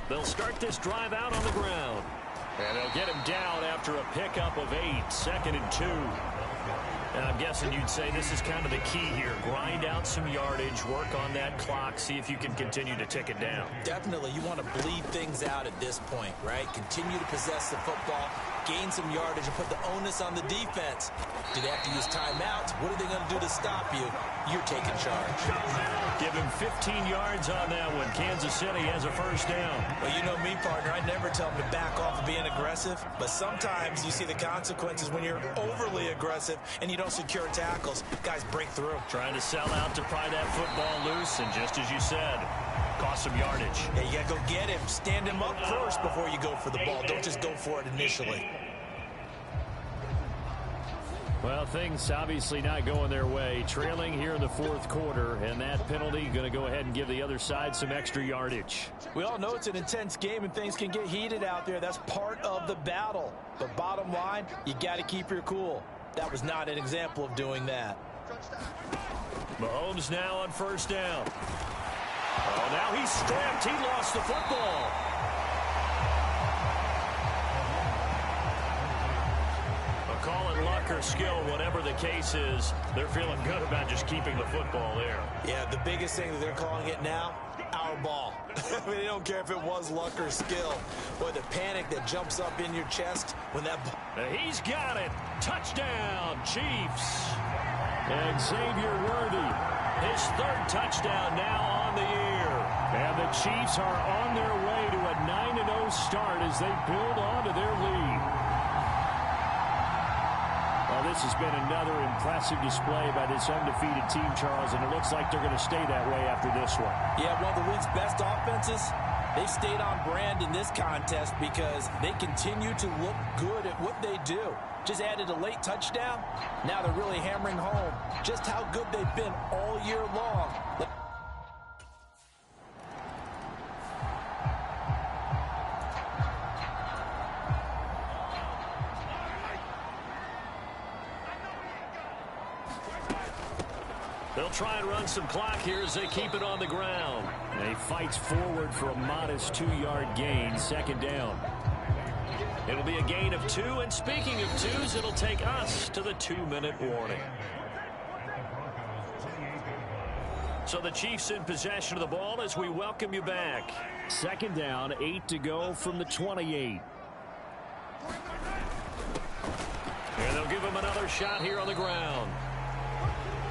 They'll start this drive out on the ground. And they'll get him down after a pickup of 8, 2nd and 2. And I'm guessing you'd say this is kind of the key here. Grind out some yardage, work on that clock, see if you can continue to tick it down. Definitely, you want to bleed things out at this point, right? Continue to possess the football, gain some yardage, and put the onus on the defense. Do they have to use timeouts? What are they going to do to stop you? You're taking charge. Give him 15 yards on that one. Kansas City has a first down. Well, you know me, partner. I never tell them to back off of being aggressive, but sometimes you see the consequences when you're overly aggressive and you don't secure tackles. Guys break through. Trying to sell out to pry that football loose, and just as you said, cost some yardage. Yeah, you got to go get him. Stand him up first before you go for the ball. Don't just go for it initially. Well, things obviously not going their way. Trailing here in the fourth quarter, and that penalty going to go ahead and give the other side some extra yardage. We all know it's an intense game and things can get heated out there. That's part of the battle. But bottom line, you got to keep your cool. That was not an example of doing that. Mahomes now on first down. Oh, now he's stripped. He lost the football. Call it luck or skill, whatever the case is, they're feeling good about just keeping the football there. Yeah, the biggest thing that they're calling it now, our ball. I mean, they don't care if it was luck or skill. Boy, the panic that jumps up in your chest when that ball... He's got it. Touchdown, Chiefs. And Xavier Worthy, his third touchdown now on the year. And the Chiefs are on their way to a 9-0 start as they build on to their lead. Well, this has been another impressive display by this undefeated team, Charles, and it looks like they're going to stay that way after this one. Yeah, one of the league's best offenses, they stayed on brand in this contest because they continue to look good at what they do. Just added a late touchdown. Now they're really hammering home just how good they've been all year long. They'll try and run some clock here as they keep it on the ground. And he fights forward for a modest 2-yard gain, 2nd down. It'll be a gain of 2, and speaking of 2s, it'll take us to the 2-minute warning. So the Chiefs in possession of the ball as we welcome you back. 2nd down, 8 to go from the 28. And they'll give him another shot here on the ground.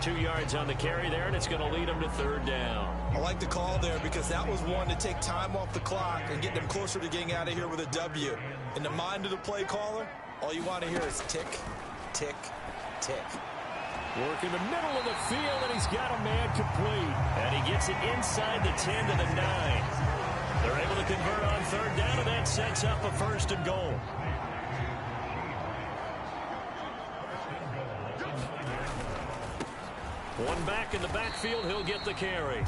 2 yards on the carry there, and it's going to lead them to 3rd down. I like the call there because that was one to take time off the clock and get them closer to getting out of here with a W. In the mind of the play caller, all you want to hear is tick, tick, tick. Work in the middle of the field, and he's got a man complete. And he gets it inside the 10 to the 9. They're able to convert on 3rd down, and that sets up a 1st and goal. One back in the backfield, he'll get the carry.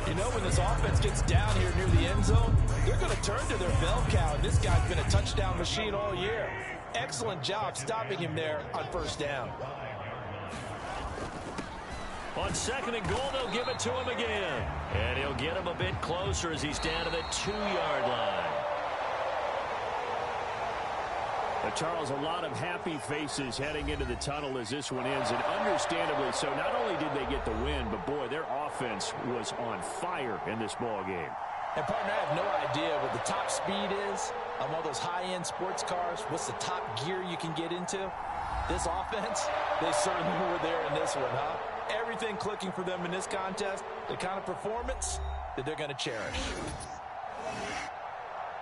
You know, when this offense gets down here near the end zone, they're going to turn to their bell cow, and this guy's been a touchdown machine all year. Excellent job stopping him there on 1st down. On 2nd and goal, they'll give it to him again. And he'll get him a bit closer as he's down to the 2-yard line. Charles, a lot of happy faces heading into the tunnel as this one ends, and understandably so. Not only did they get the win, but boy, their offense was on fire in this ball game. And partner, I have no idea what the top speed is on one of those high-end sports cars. What's the top gear you can get into? This offense, they certainly were there in this one, huh? Everything clicking for them in this contest, the kind of performance that they're going to cherish.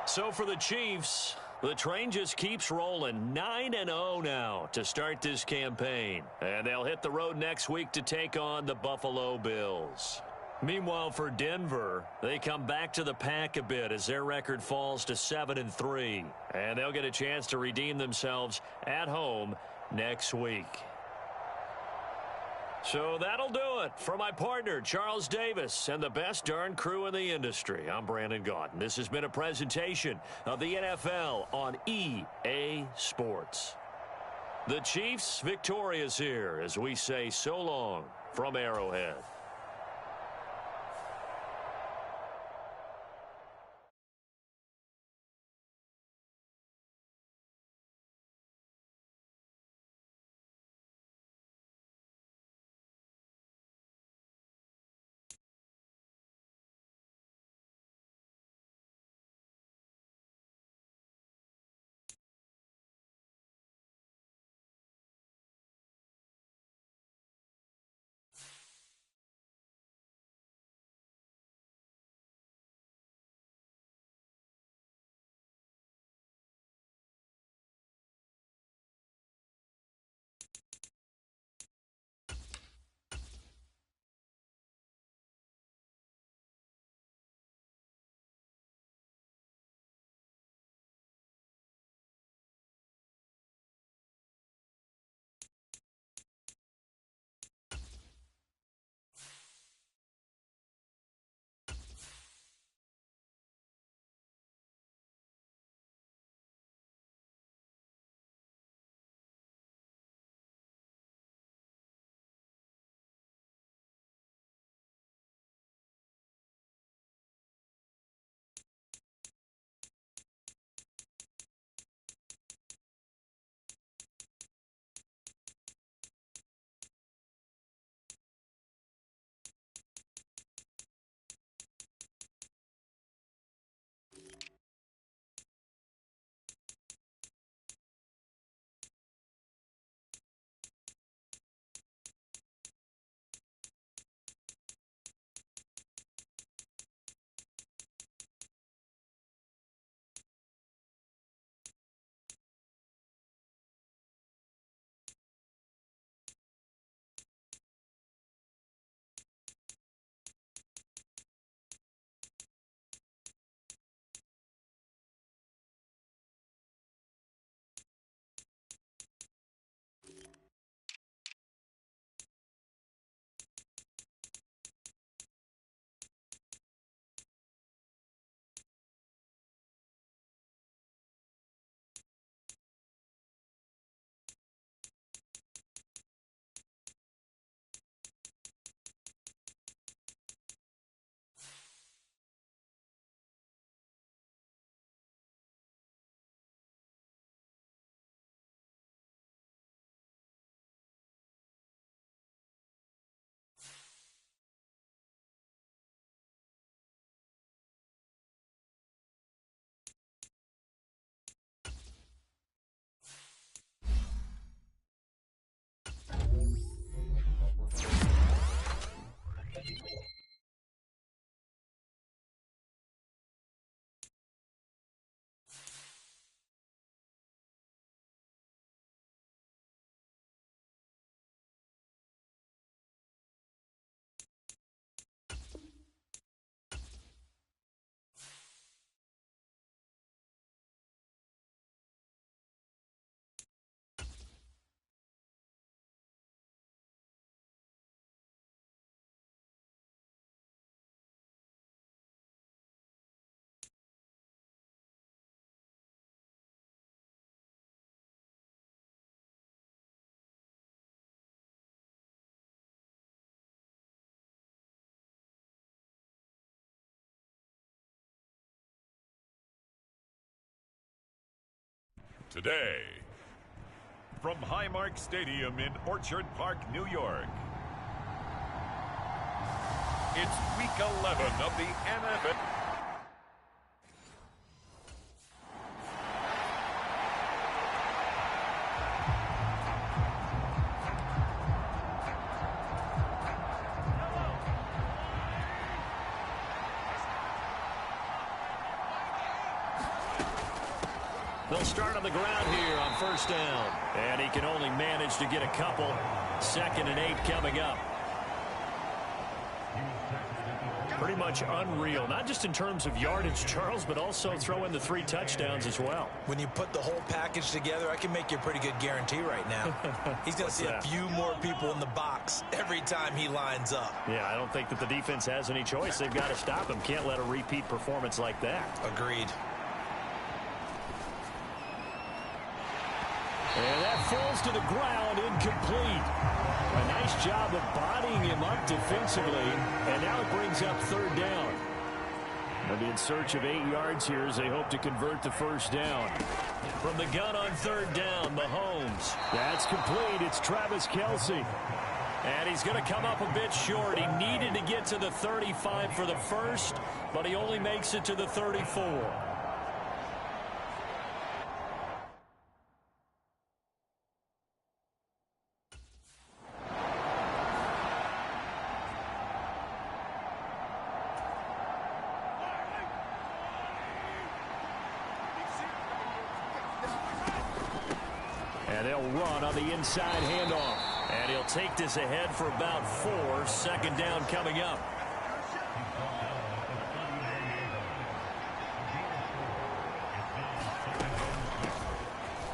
So for the Chiefs, the train just keeps rolling. 9-0 now to start this campaign. And they'll hit the road next week to take on the Buffalo Bills. Meanwhile, for Denver, they come back to the pack a bit as their record falls to 7-3. And they'll get a chance to redeem themselves at home next week. So that'll do it for my partner, Charles Davis, and the best darn crew in the industry. I'm Brandon Gaudin. This has been a presentation of the NFL on EA Sports. The Chiefs victorious here as we say so long from Arrowhead. today. From Highmark Stadium in Orchard Park, New York, it's Week 11 of the NFL. They'll start on the ground here on first down. And he can only manage to get a couple. 2nd and 8 coming up. Pretty much unreal. Not just in terms of yardage, Charles, but also throw in the 3 touchdowns as well. When you put the whole package together, I can make you a pretty good guarantee right now. He's going to see a few more people in the box every time he lines up. Yeah, I don't think that the defense has any choice. They've got to stop him. Can't let a repeat performance like that. Agreed. And that falls to the ground, incomplete. A nice job of bodying him up defensively. And now it brings up 3rd down. They'll be in search of 8 yards here as they hope to convert the first down. From the gun on 3rd down, Mahomes. That's complete. It's Travis Kelce. And he's going to come up a bit short. He needed to get to the 35 for the first, but he only makes it to the 34. And they'll run on the inside handoff. And he'll take this ahead for about 4. 2nd down coming up.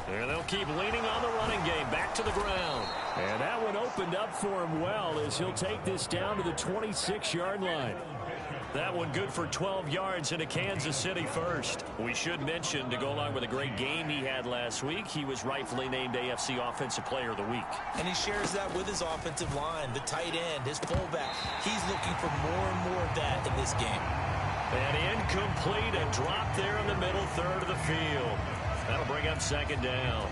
And they'll keep leaning on the running game. Back to the ground. And that one opened up for him well as he'll take this down to the 26-yard line. That one good for 12 yards into Kansas City first. We should mention, to go along with a great game he had last week, he was rightfully named AFC Offensive Player of the Week. And he shares that with his offensive line, the tight end, his fullback. He's looking for more and more of that in this game. And incomplete, a drop there in the middle 3rd of the field. That'll bring up 2nd down.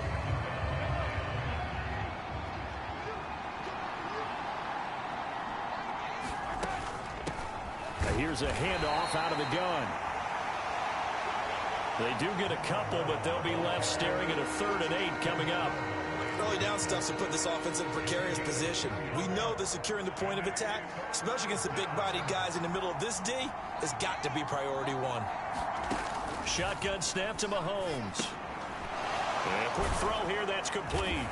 Here's a handoff out of the gun. They do get a couple, but they'll be left staring at a 3rd and 8 coming up. Early down stuff to put this offense in a precarious position. We know that securing the point of attack, especially against the big-bodied guys in the middle of this D, has got to be priority 1. Shotgun snap to Mahomes. And a quick throw here, that's complete.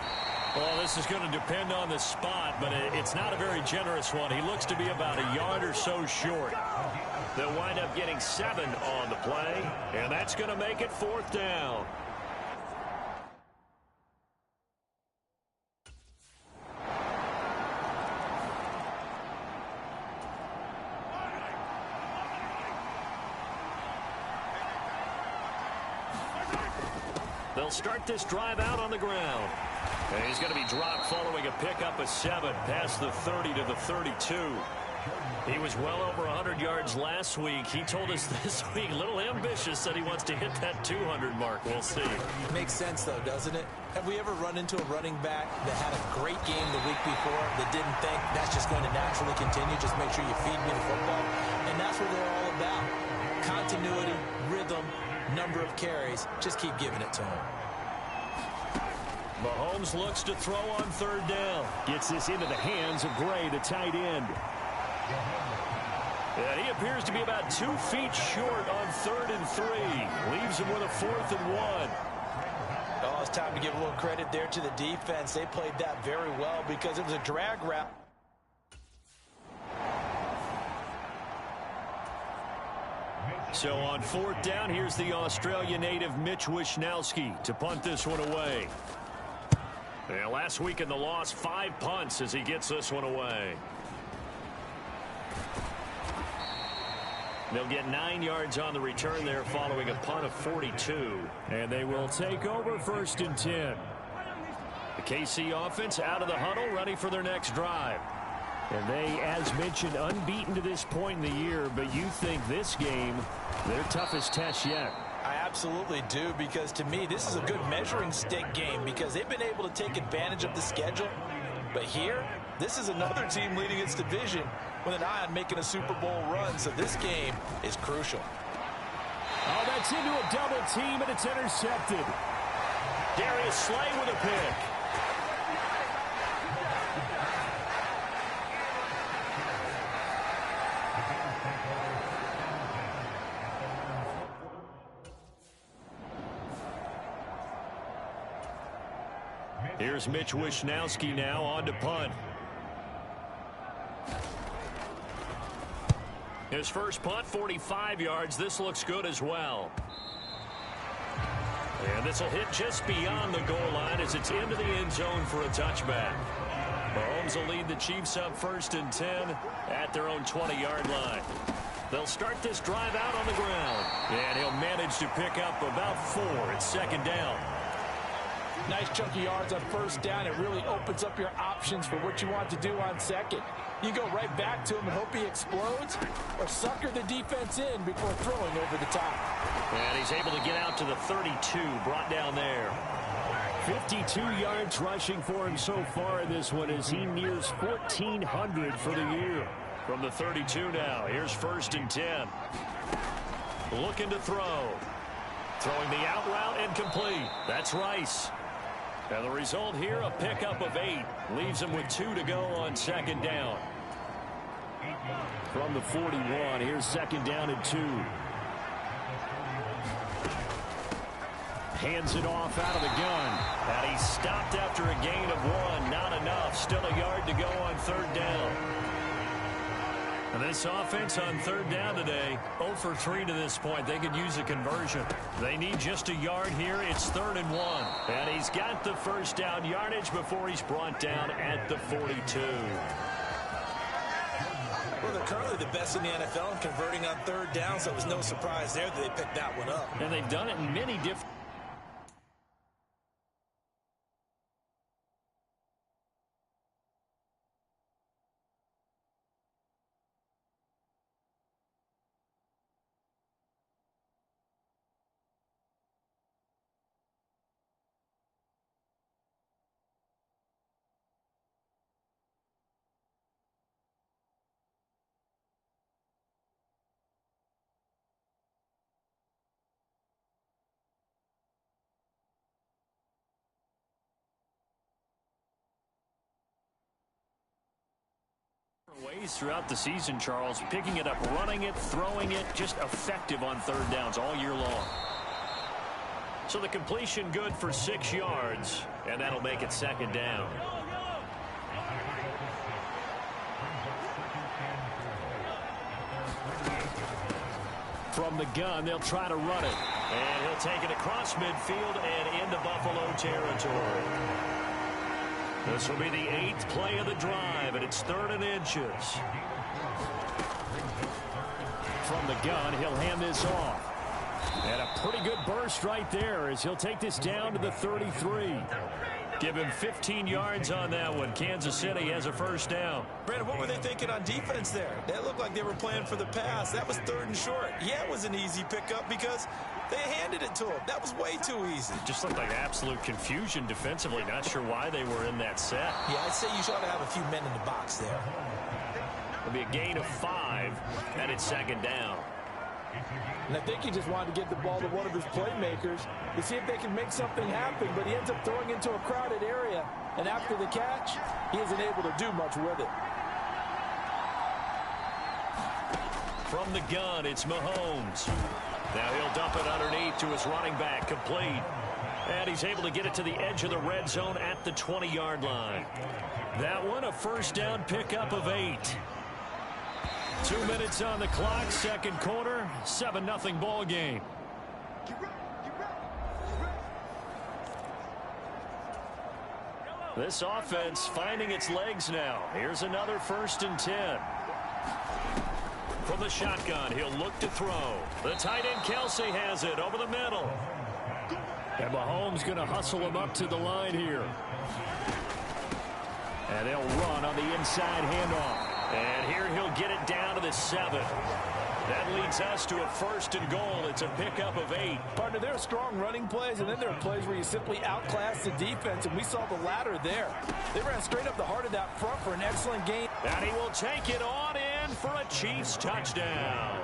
Well, this is going to depend on the spot, but it's not a very generous one. He looks to be about a yard or so short. They'll wind up getting 7 on the play, and that's going to make it 4th down. They'll start this drive out on the ground. And he's going to be dropped following a pickup of 7 past the 30 to the 32. He was well over 100 yards last week. He told us this week, a little ambitious, said he wants to hit that 200 mark. We'll see. Makes sense, though, doesn't it? Have we ever run into a running back that had a great game the week before that didn't think that's just going to naturally continue? Just make sure you feed me the football. And that's what they're all about. Continuity, rhythm, number of carries. Just keep giving it to him. Mahomes looks to throw on 3rd down. Gets this into the hands of Gray, the tight end. And he appears to be about 2 feet short on 3rd and 3. Leaves him with a 4th and 1. Oh, it's time to give a little credit there to the defense. They played that very well because it was a drag route. So on 4th down, here's the Australia native Mitch Wishnowsky to punt this one away. Yeah, last week in the loss, 5 punts as he gets this one away. They'll get 9 yards on the return there following a punt of 42. And they will take over 1st and 10. The KC offense out of the huddle, ready for their next drive. And they, as mentioned, unbeaten to this point in the year, but you think this game, their toughest test yet. I absolutely do, because to me, this is a good measuring stick game because they've been able to take advantage of the schedule. But here, this is another team leading its division with an eye on making a Super Bowl run, so this game is crucial. Oh, that's into a double team, and it's intercepted. Darius Slay with a pick. Here's Mitch Wishnowsky now on to punt. His first punt, 45 yards. This looks good as well. And this will hit just beyond the goal line as it's into the end zone for a touchback. Mahomes will lead the Chiefs up 1st and 10 at their own 20-yard line. They'll start this drive out on the ground. And he'll manage to pick up about 4 at 2nd down. Nice chunky yards on 1st down. It really opens up your options for what you want to do on 2nd. You go right back to him and hope he explodes, or sucker the defense in before throwing over the top. And he's able to get out to the 32, brought down there. 52 yards rushing for him so far in this one as he nears 1,400 for the year. From the 32 now, here's 1st and 10. Looking to throw. Throwing the out route incomplete. That's Rice. And the result here, a pickup of 8. Leaves him with 2 to go on 2nd down. From the 41, here's 2nd down and 2. Hands it off out of the gun. And he's stopped after a gain of 1. Not enough. Still a yard to go on 3rd down. And this offense on 3rd down today, 0 for 3 to this point. They could use a conversion. They need just a yard here. It's 3rd and 1. And he's got the 1st down yardage before he's brought down at the 42. Well, they're currently the best in the NFL in converting on 3rd down, so it was no surprise there that they picked that one up. And they've done it in many different... ways throughout the season, Charles. Picking it up, running it, throwing it, just effective on 3rd downs all year long. So the completion good for 6 yards, and that'll make it 2nd down. From the gun, they'll try to run it. And he'll take it across midfield and into Buffalo territory. This will be the 8th play of the drive, and it's 3rd and inches. From the gun, he'll hand this off. And a pretty good burst right there as he'll take this down to the 33. Give him 15 yards on that one. Kansas City has a 1st down. Brandon, what were they thinking on defense there? That looked like they were playing for the pass. That was 3rd and short. Yeah, it was an easy pickup because they handed it to him. That was way too easy. Just looked like absolute confusion defensively. Not sure why they were in that set. Yeah, I'd say you should have a few men in the box there. It'll be a gain of 5, and it's 2nd down. And I think he just wanted to get the ball to one of his playmakers to see if they can make something happen, but he ends up throwing into a crowded area, and after the catch, he isn't able to do much with it. From the gun, it's Mahomes. Now he'll dump it underneath to his running back, complete. And he's able to get it to the edge of the red zone at the 20-yard line. That one, a 1st down pickup of 8. 2 minutes on the clock, 2nd quarter, 7-0 ball game. This offense finding its legs now. Here's another 1st and 10. From the shotgun, he'll look to throw. The tight end Kelsey has it over the middle. And Mahomes going to hustle him up to the line here. And they'll run on the inside handoff. And here he'll get it down to the 7. That leads us to a 1st and goal. It's a pickup of 8. Partner, there are strong running plays, and then there are plays where you simply outclass the defense, and we saw the latter there. They ran straight up the heart of that front for an excellent game. And he will take it on in for a Chiefs touchdown.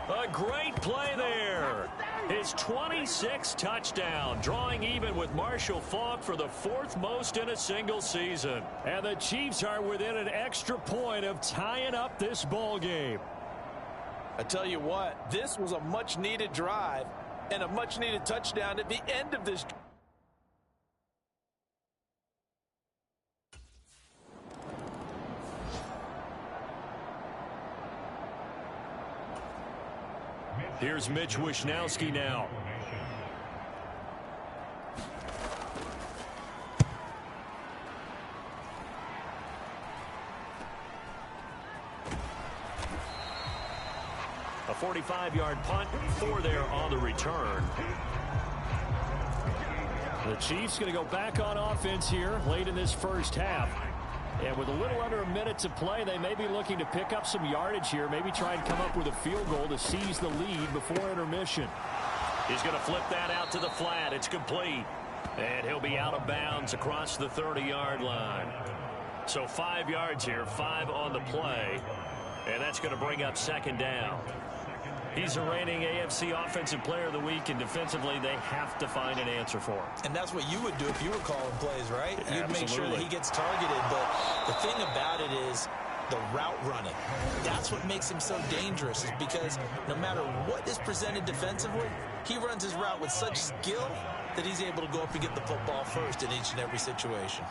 A great play there. His 26th touchdown, drawing even with Marshall Faulk for the 4th most in a single season. And the Chiefs are within an extra point of tying up this ball game. I tell you what, this was a much-needed drive and a much-needed touchdown at the end of this. Here's Mitch Wishnowsky now. A 45-yard punt, 4 there on the return. The Chiefs going to go back on offense here late in this first half. And with a little under a minute to play, they may be looking to pick up some yardage here, maybe try and come up with a field goal to seize the lead before intermission. He's going to flip that out to the flat. It's complete. And he'll be out of bounds across the 30-yard line. So 5 yards here, 5 on the play. And that's going to bring up 2nd down. He's the reigning AFC Offensive Player of the Week, and defensively they have to find an answer for him. And that's what you would do if you were calling plays, right? Yeah, you'd make sure that he gets targeted. But the thing about it is the route running. That's what makes him so dangerous, is because no matter what is presented defensively, he runs his route with such skill that he's able to go up and get the football first in each and every situation.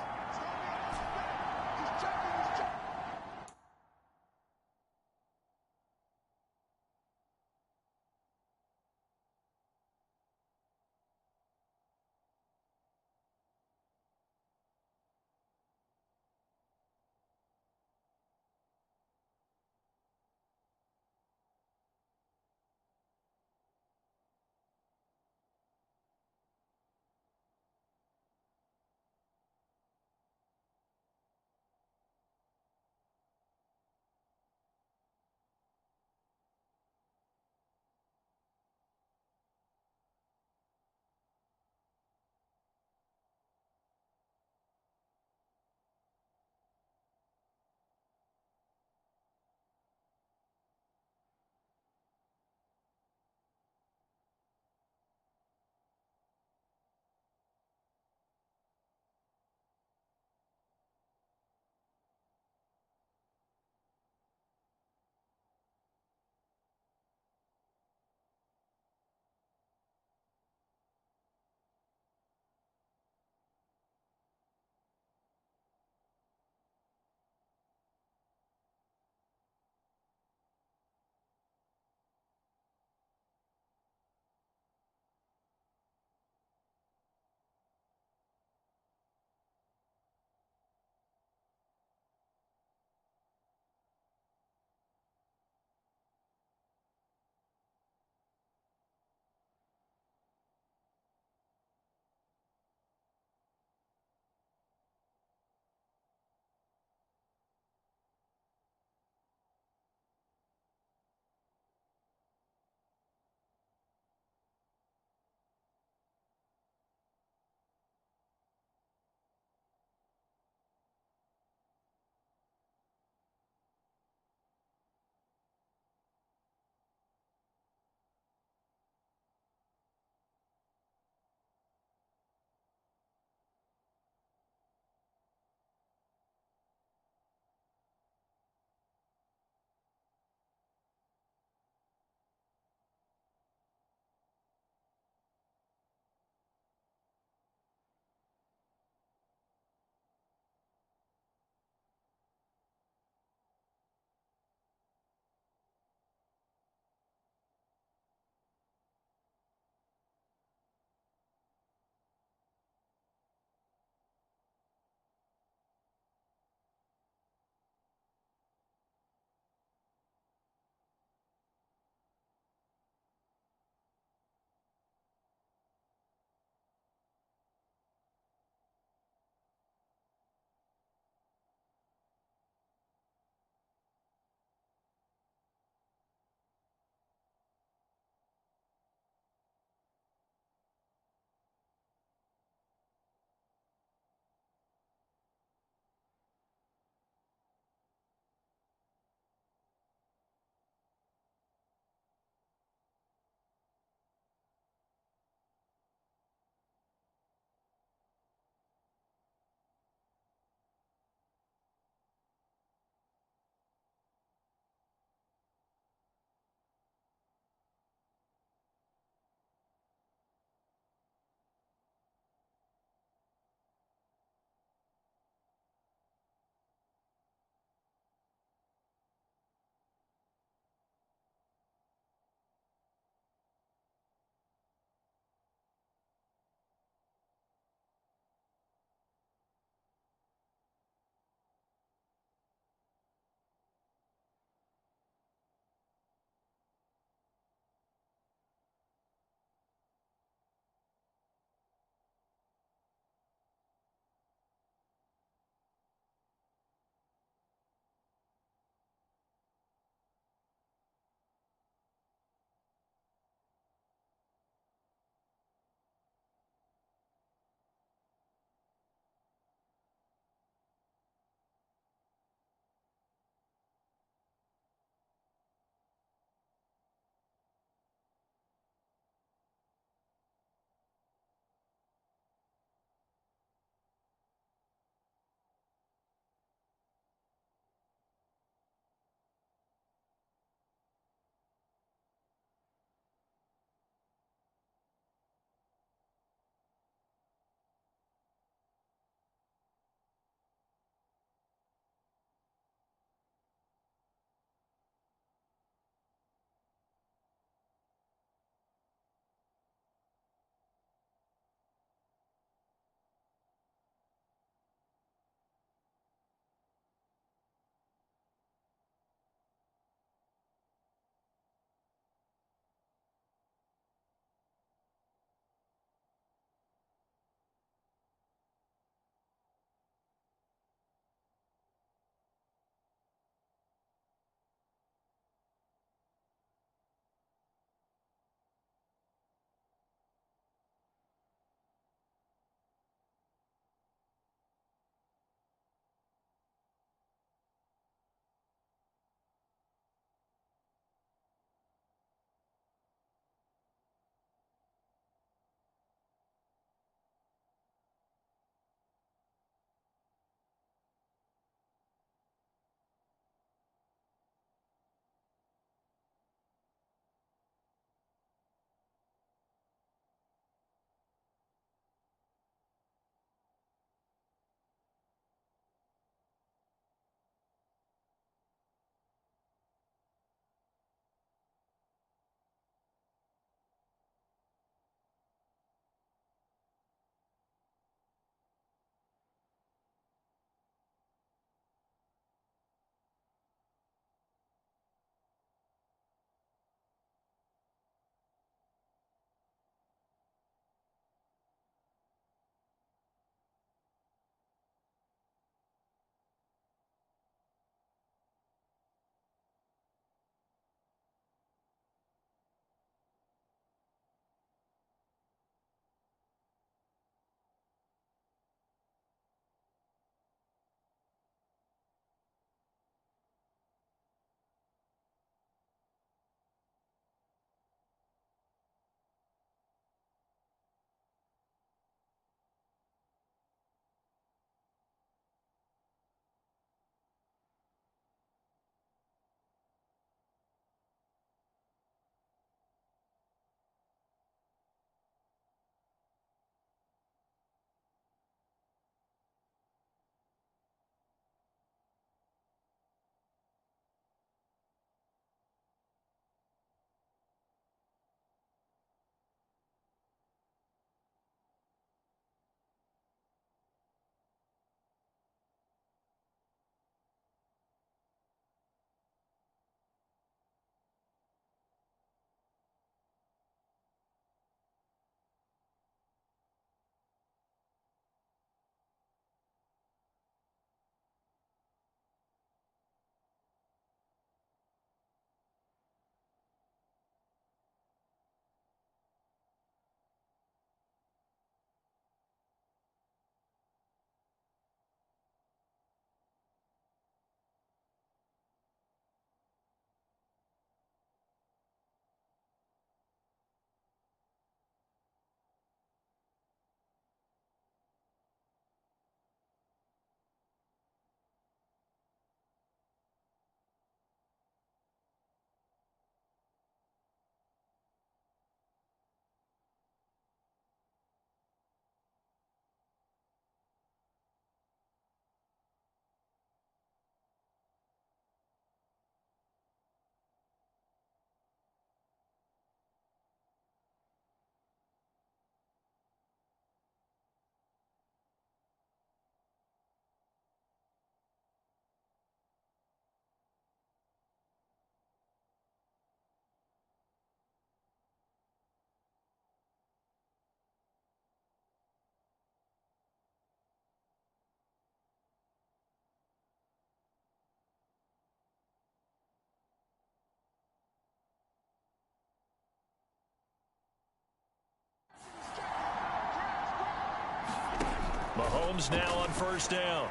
Holmes now on first down.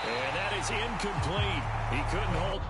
And that is incomplete. He couldn't hold.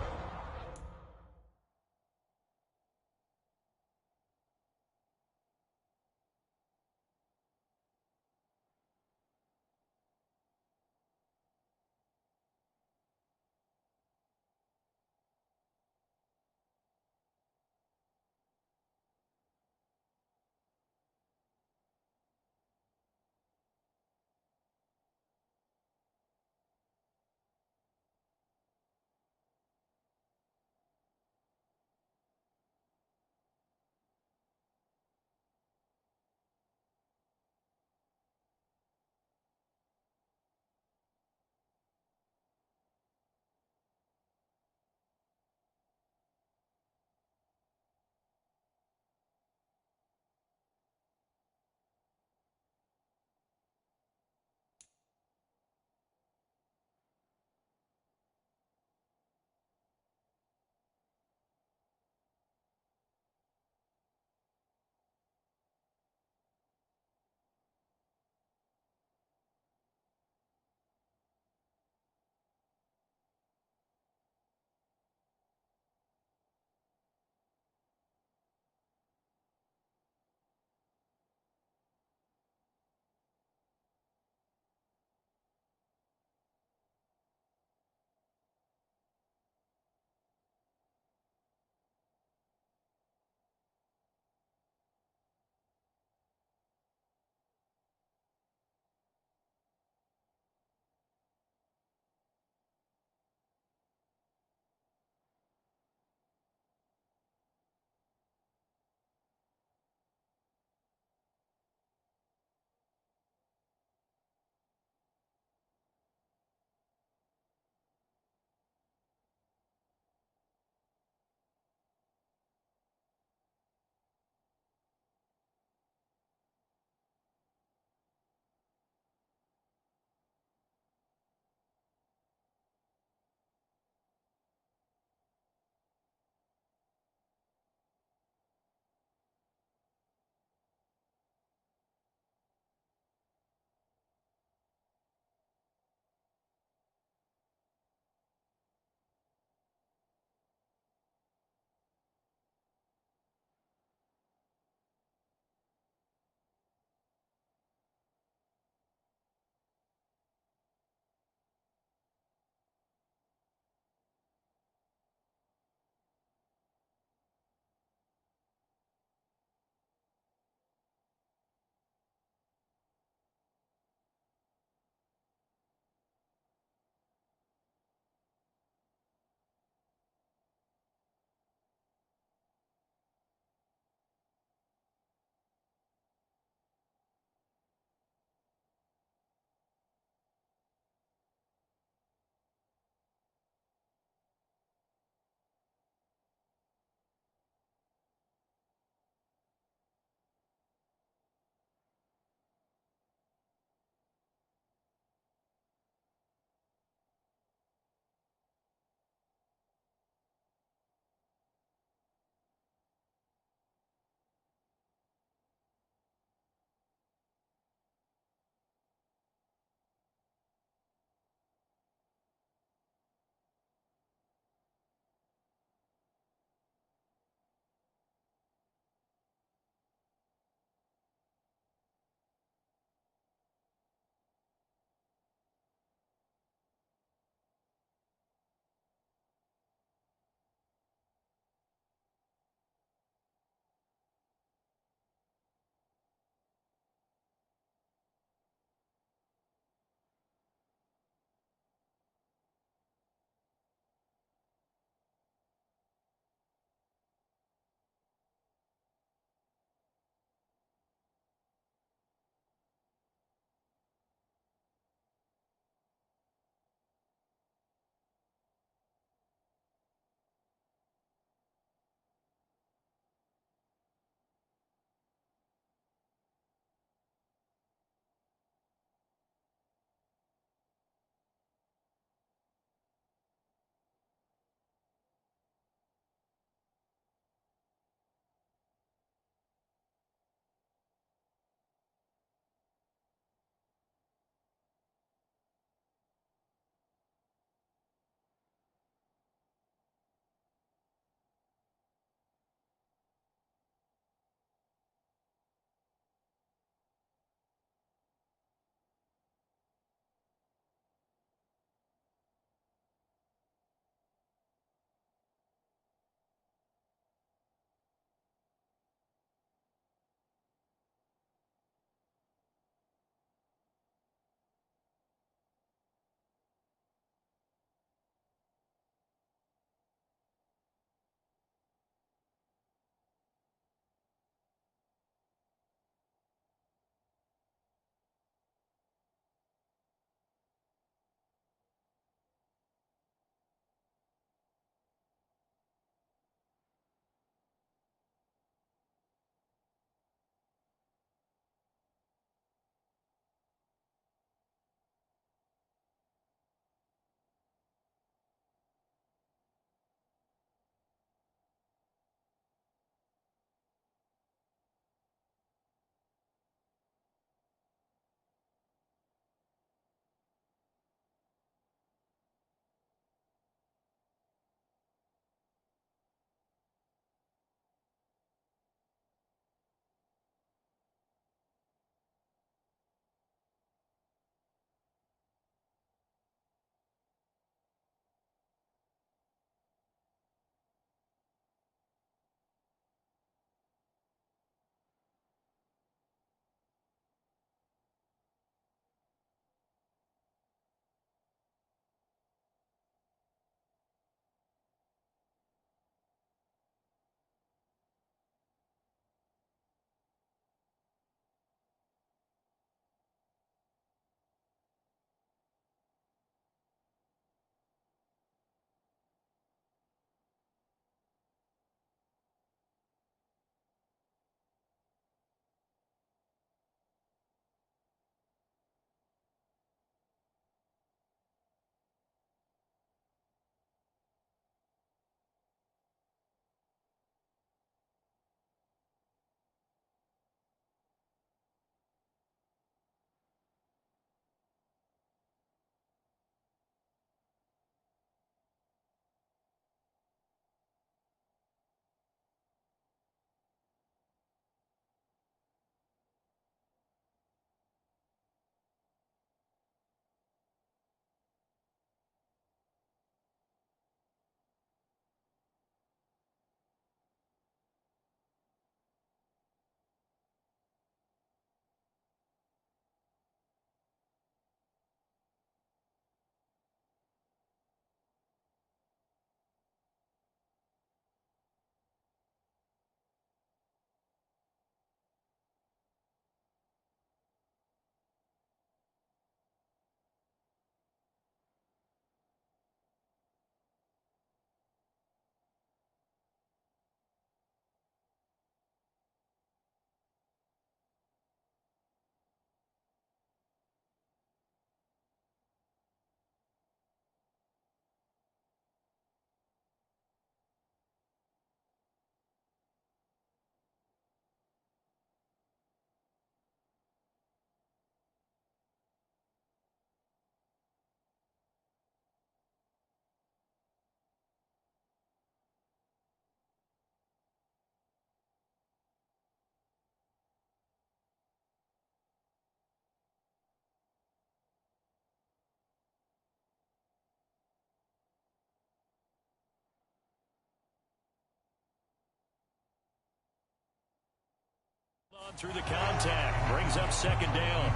Through the contact. Brings up second down.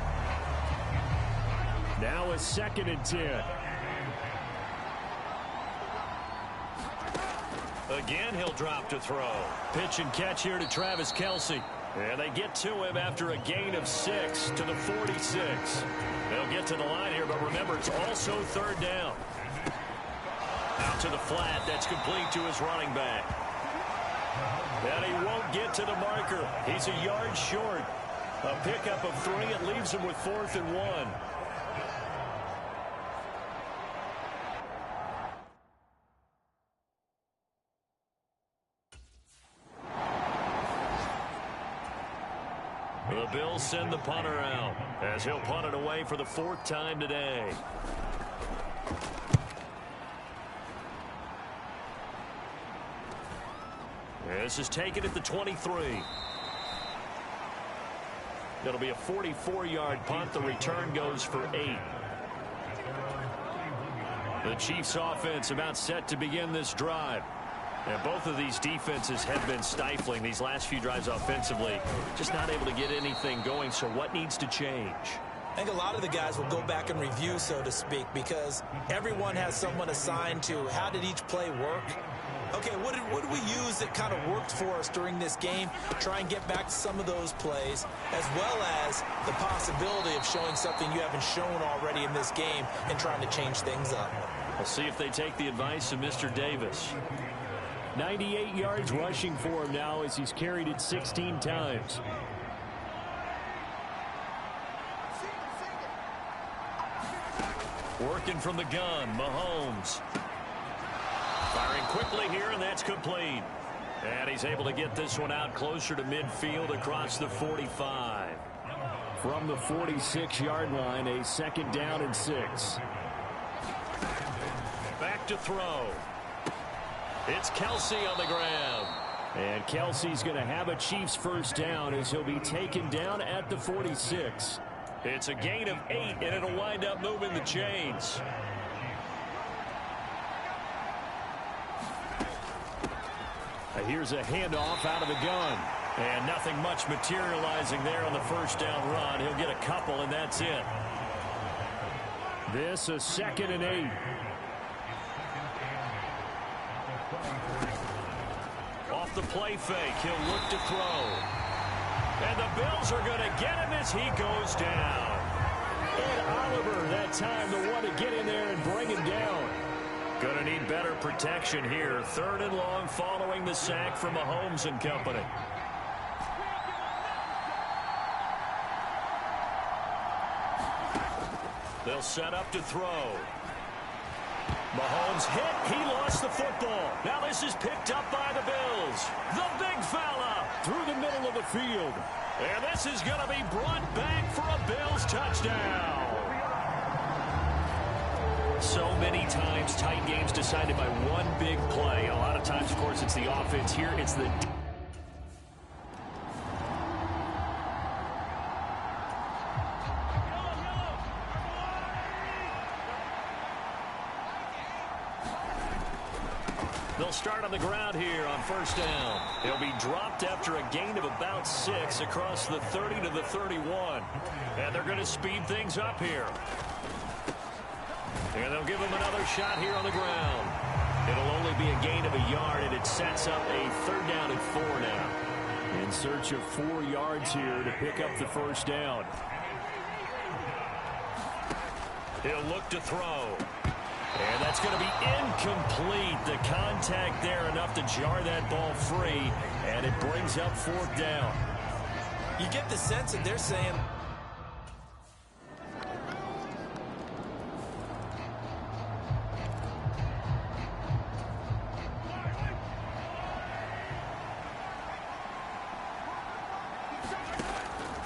Now a 2nd and 10. Again, he'll drop to throw. Pitch and catch here to Travis Kelce. And they get to him after a gain of 6 to the 46. They'll get to the line here, but remember, it's also 3rd down. Out to the flat. That's complete to his running back. And he won't get to the marker. He's a yard short. A pickup of 3. It leaves him with 4th and 1. The Bills send the punter out as he'll punt it away for the 4th time today. This is taken at the 23. It'll be a 44-yard punt. The return goes for 8. The Chiefs offense about set to begin this drive. And both of these defenses have been stifling these last few drives offensively. Just not able to get anything going. So what needs to change? I think a lot of the guys will go back and review, so to speak, because everyone has someone assigned to how did each play work. Okay, what did we use that kind of worked for us during this game? Try and get back to some of those plays, as well as the possibility of showing something you haven't shown already in this game and trying to change things up. We'll see if they take the advice of Mr. Davis. 98 yards rushing for him now as he's carried it 16 times. Working from the gun, Mahomes. Firing quickly here, and that's complete. And he's able to get this one out closer to midfield across the 45. From the 46-yard line, a 2nd down and 6. Back to throw. It's Kelce on the ground. And Kelce's going to have a Chiefs 1st down as he'll be taken down at the 46. It's a gain of 8, and it'll wind up moving the chains. Here's a handoff out of the gun. And nothing much materializing there on the 1st down run. He'll get a couple, and that's it. This a 2nd and 8. Off the play fake, he'll look to throw. And the Bills are going to get him as he goes down. And Oliver, that time, the one to get in there and bring him down. Going to need better protection here. 3rd and long following the sack from Mahomes and company. They'll set up to throw. Mahomes hit. He lost the football. Now this is picked up by the Bills. The big fella through the middle of the field. And this is going to be brought back for a Bills touchdown. So many times tight games decided by one big play. A lot of times, of course, it's the offense. Here it's the... They'll start on the ground here on 1st down. He'll be dropped after a gain of about 6 across the 30 to the 31. And they're going to speed things up here. And they'll give him another shot here on the ground. It'll only be a gain of a yard, and it sets up a 3rd down and 4 now. In search of 4 yards here to pick up the 1st down. He'll look to throw. And that's going to be incomplete. The contact there enough to jar that ball free, and it brings up 4th down. You get the sense that they're saying...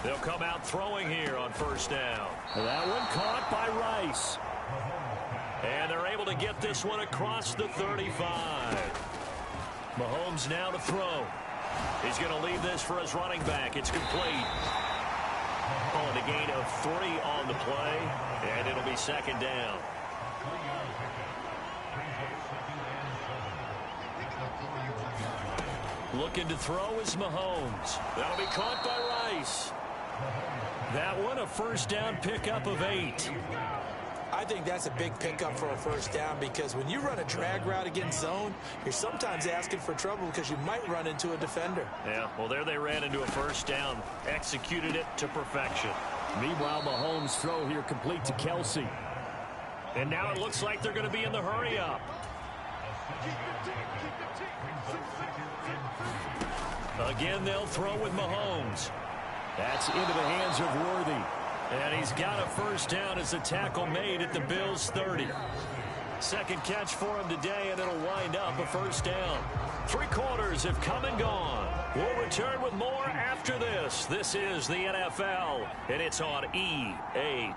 They'll come out throwing here on 1st down. That one caught by Rice. And they're able to get this one across the 35. Mahomes now to throw. He's going to leave this for his running back. It's complete. Oh, and a gain of 3 on the play, and it'll be 2nd down. Looking to throw is Mahomes. That'll be caught by place. That one a first down pickup of 8. I think that's a big pickup for a first down because when you run a drag route against zone, you're sometimes asking for trouble because you might run into a defender. Yeah, well, there they ran into a first down. Executed it to perfection. Meanwhile, Mahomes' throw here complete to Kelsey. And now it looks like they're going to be in the hurry-up. Again, they'll throw with Mahomes. That's into the hands of Worthy. And he's got a first down as the tackle made at the Bills' 30. Second catch for him today, and it'll wind up a first down. 3 quarters have come and gone. We'll return with more after this. This is the NFL, and it's on EA.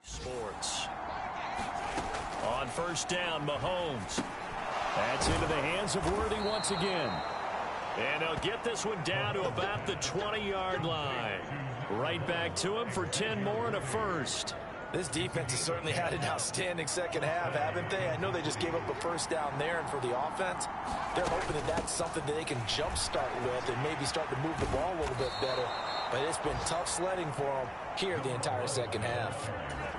Sports. On first down, Mahomes. That's into the hands of Worthy once again. And they'll get this one down to about the 20-yard line. Right back to him for 10 more and a first. This defense has certainly had an outstanding second half, haven't they? I know they just gave up a first down there, and for the offense, they're hoping that that's something that they can jumpstart with and maybe start to move the ball a little bit better. But it's been tough sledding for them here the entire second half.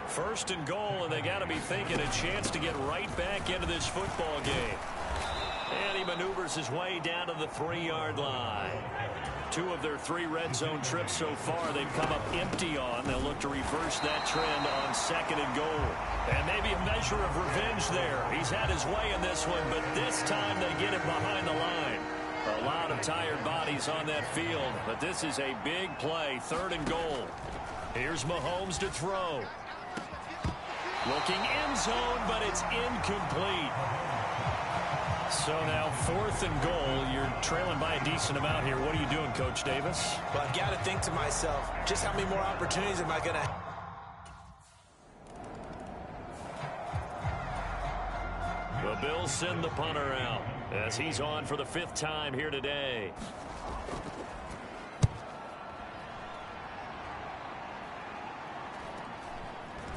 First and goal, and they got to be thinking a chance to get right back into this football game. And he maneuvers his way down to the 3-yard line. 2 of their 3 red zone trips so far they've come up empty on. They'll look to reverse that trend on second and goal. And maybe a measure of revenge there. He's had his way in this one, but this time they get him behind the line. A lot of tired bodies on that field, but this is a big play, 3rd and goal. Here's Mahomes to throw. Looking end zone, but it's incomplete. So now 4th and goal. You're trailing by a decent amount here. What are you doing, Coach Davis? Well, I've got to think to myself, just how many more opportunities am I going to... The Bills send the punter out as he's on for the 5th time here today.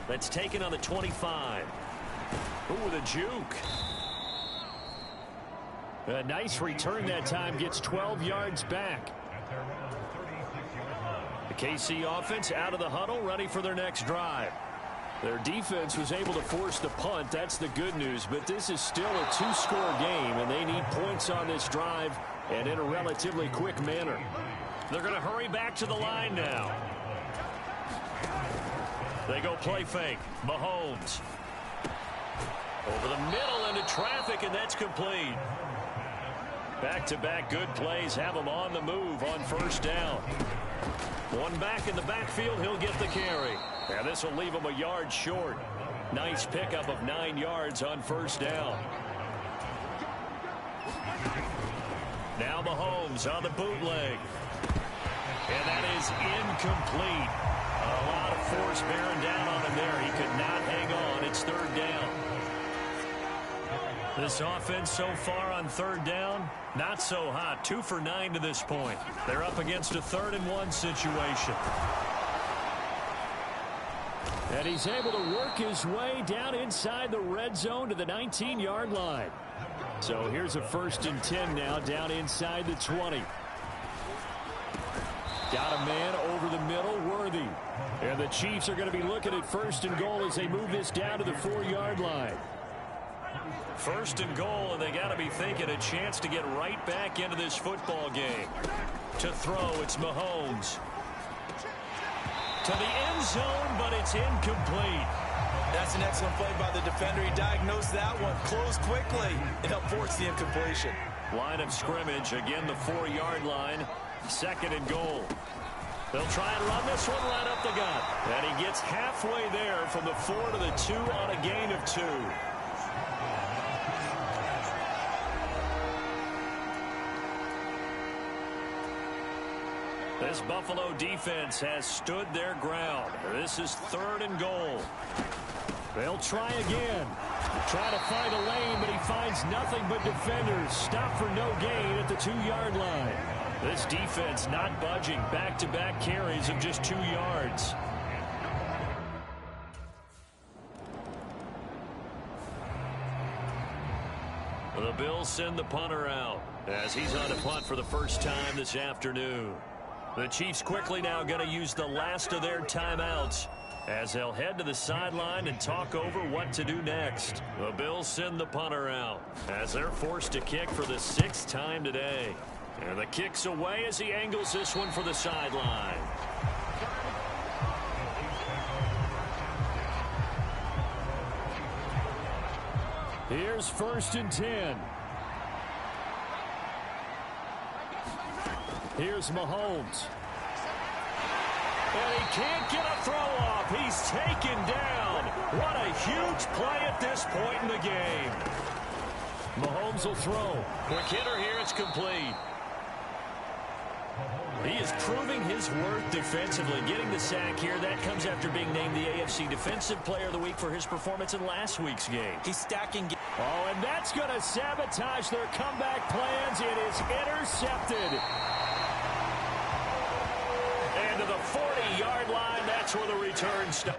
That's taken on the 25. Ooh, the juke. A nice return that time, gets 12 yards back. The KC offense out of the huddle, ready for their next drive. Their defense was able to force the punt. That's the good news, but this is still a two-score game, and they need points on this drive and in a relatively quick manner. They're going to hurry back to the line now. They go play fake. Mahomes. Over the middle into traffic, and that's complete. Back-to-back good plays have him on the move on first down. One back in the backfield, he'll get the carry. And this will leave him a yard short. Nice pickup of 9 yards on first down. Now Mahomes on the bootleg. And that is incomplete. A lot of force bearing down on him there. He could not hang on. It's third down. This offense so far on third down, not so hot. 2 for 9 to this point. They're up against a 3rd-and-1 situation. And he's able to work his way down inside the red zone to the 19-yard line. So here's a 1st and 10 now, down inside the 20. Got a man over the middle, Worthy. And the Chiefs are going to be looking at 1st and goal as they move this down to the 4-yard line. 1st and goal, and they got to be thinking a chance to get right back into this football game. To throw, it's Mahomes. To the end zone, but it's incomplete. That's an excellent play by the defender. He diagnosed that one, closed quickly, and helped force the incompletion. Line of scrimmage, again the 4-yard line. 2nd and goal. They'll try and run this one right up the gut. And he gets halfway there from the 4 to the 2 on a gain of 2. This Buffalo defense has stood their ground. This is 3rd and goal. They'll try again. Try to find a lane, but he finds nothing but defenders. Stop for no gain at the 2-yard line. This defense not budging. Back-to-back carries of just 2 yards. The Bills send the punter out as he's on a punt for the first time this afternoon. The Chiefs quickly now going to use the last of their timeouts as they'll head to the sideline and talk over what to do next. The Bills send the punter out as they're forced to kick for the 6th time today. And the kick's away as he angles this one for the sideline. Here's 1st and 10. Here's Mahomes. And he can't get a throw off. He's taken down. What a huge play at this point in the game. Mahomes will throw. Quick hitter here. It's complete. He is proving his worth defensively. Getting the sack here, that comes after being named the AFC Defensive Player of the Week for his performance in last week's game. He's stacking. Oh, and that's going to sabotage their comeback plans. It is intercepted. And to the 40-yard line, that's where the return stops.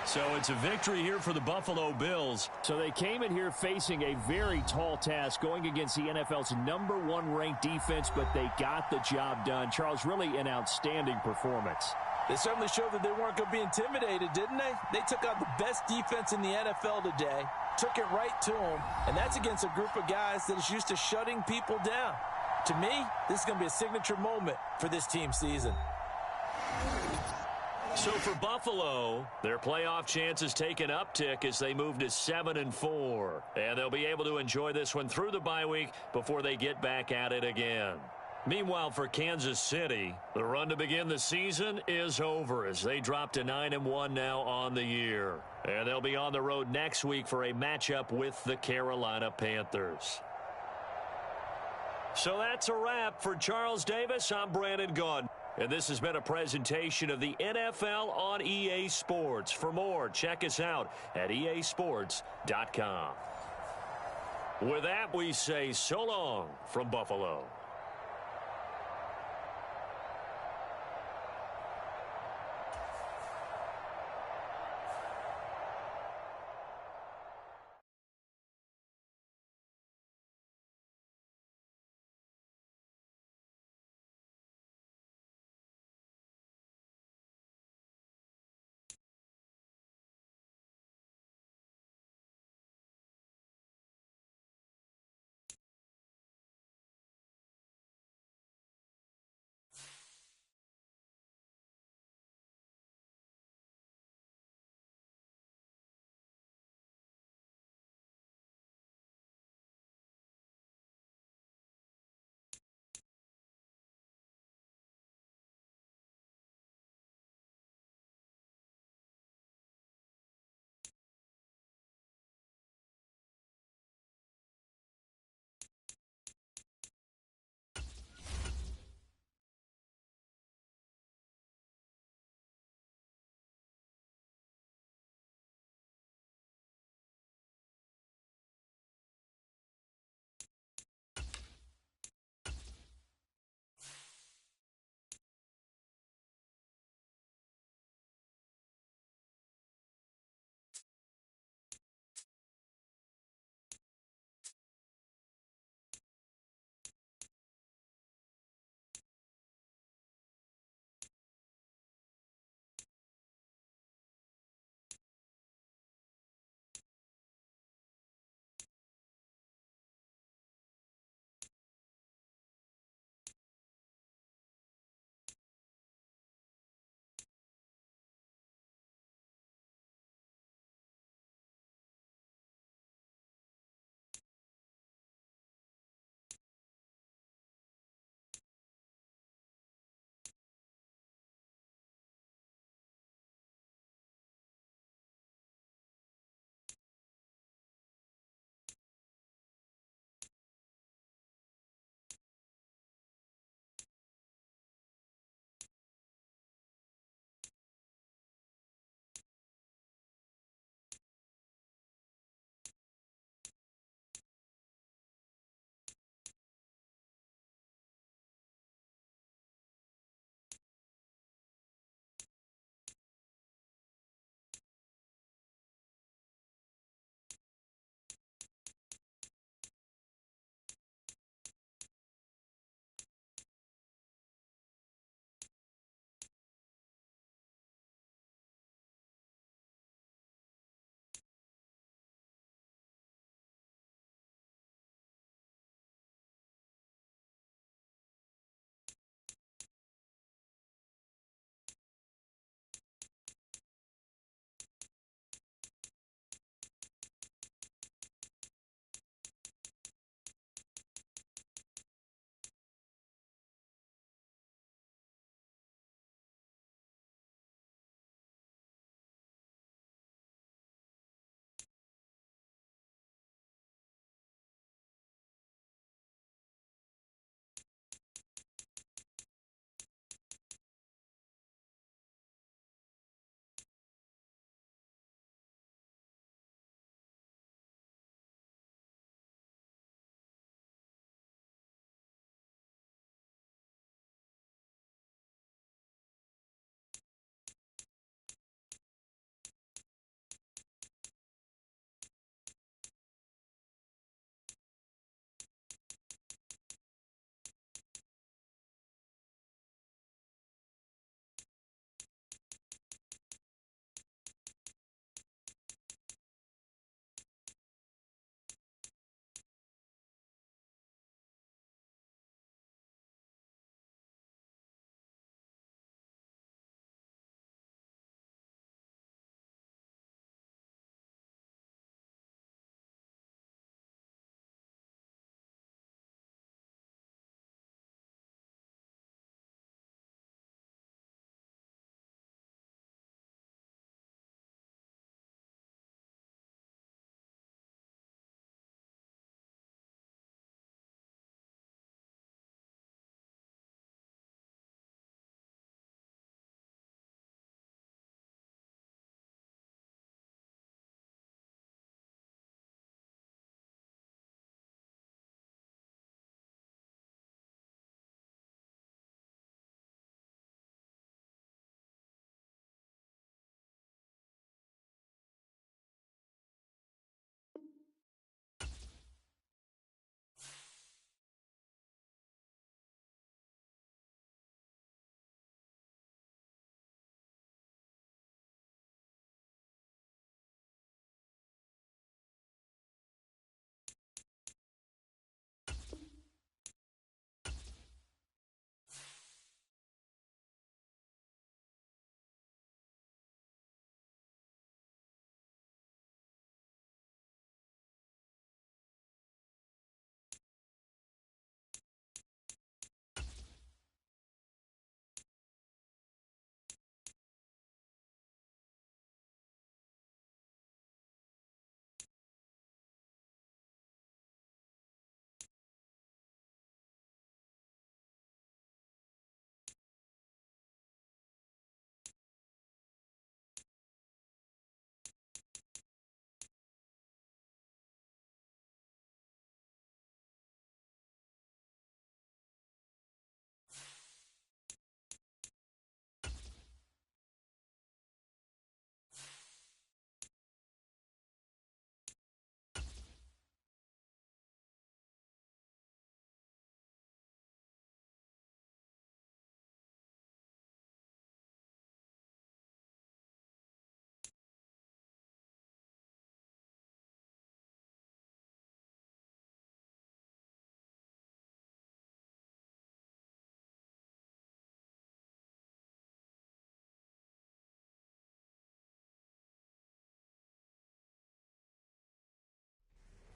So it's a victory here for the Buffalo Bills. So they came in here facing a very tall task going against the NFL's #1 ranked defense, but they got the job done. Charles, really an outstanding performance. They certainly showed that they weren't going to be intimidated, didn't they? They took out the best defense in the NFL today, took it right to them, and that's against a group of guys that is used to shutting people down. To me, this is going to be a signature moment for this team season. So for Buffalo, their playoff chances take an uptick as they move to 7-4. And they'll be able to enjoy this one through the bye week before they get back at it again. Meanwhile, for Kansas City, the run to begin the season is over as they drop to 9-1 now on the year. And they'll be on the road next week for a matchup with the Carolina Panthers. So that's a wrap. For Charles Davis, I'm Brandon Gaudin. And this has been a presentation of the NFL on EA Sports. For more, check us out at easports.com. With that, we say so long from Buffalo.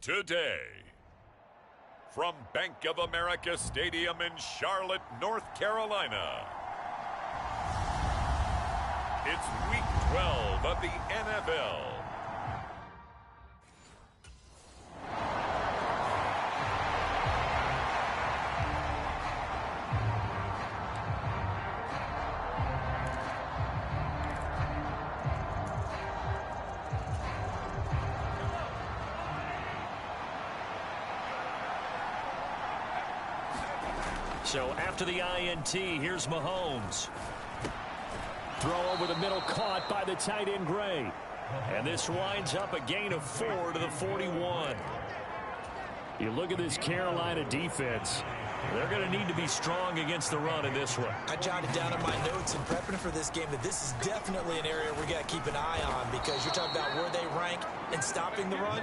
today. From Bank of America Stadium in Charlotte, North Carolina, it's Week 12 of the NFL. So after the INT, here's Mahomes. Throw over the middle, caught by the tight end Gray. And this winds up a gain of 4 to the 41. You look at this Carolina defense. They're going to need to be strong against the run in this one. I jotted down in my notes in prepping for this game that this is definitely an area we got to keep an eye on, because you're talking about where they rank in stopping the run.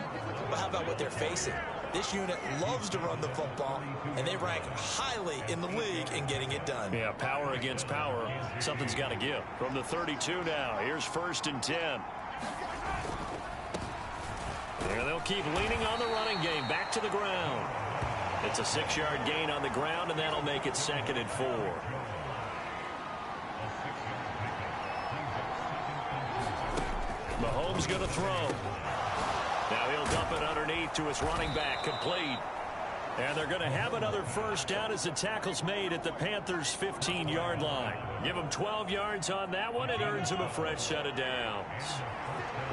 But how about what they're facing? This unit loves to run the football, and they rank highly in the league in getting it done. Yeah, power against power. Something's got to give. From the 32 now, here's 1st and 10. There they'll keep leaning on the running game. Back to the ground. It's a 6-yard gain on the ground, and that'll make it 2nd and 4. Mahomes going to throw. Now he'll dump it underneath to his running back, complete. And they're going to have another first down as the tackle's made at the Panthers' 15-yard line. Give them 12 yards on that one. It earns them a fresh set of downs.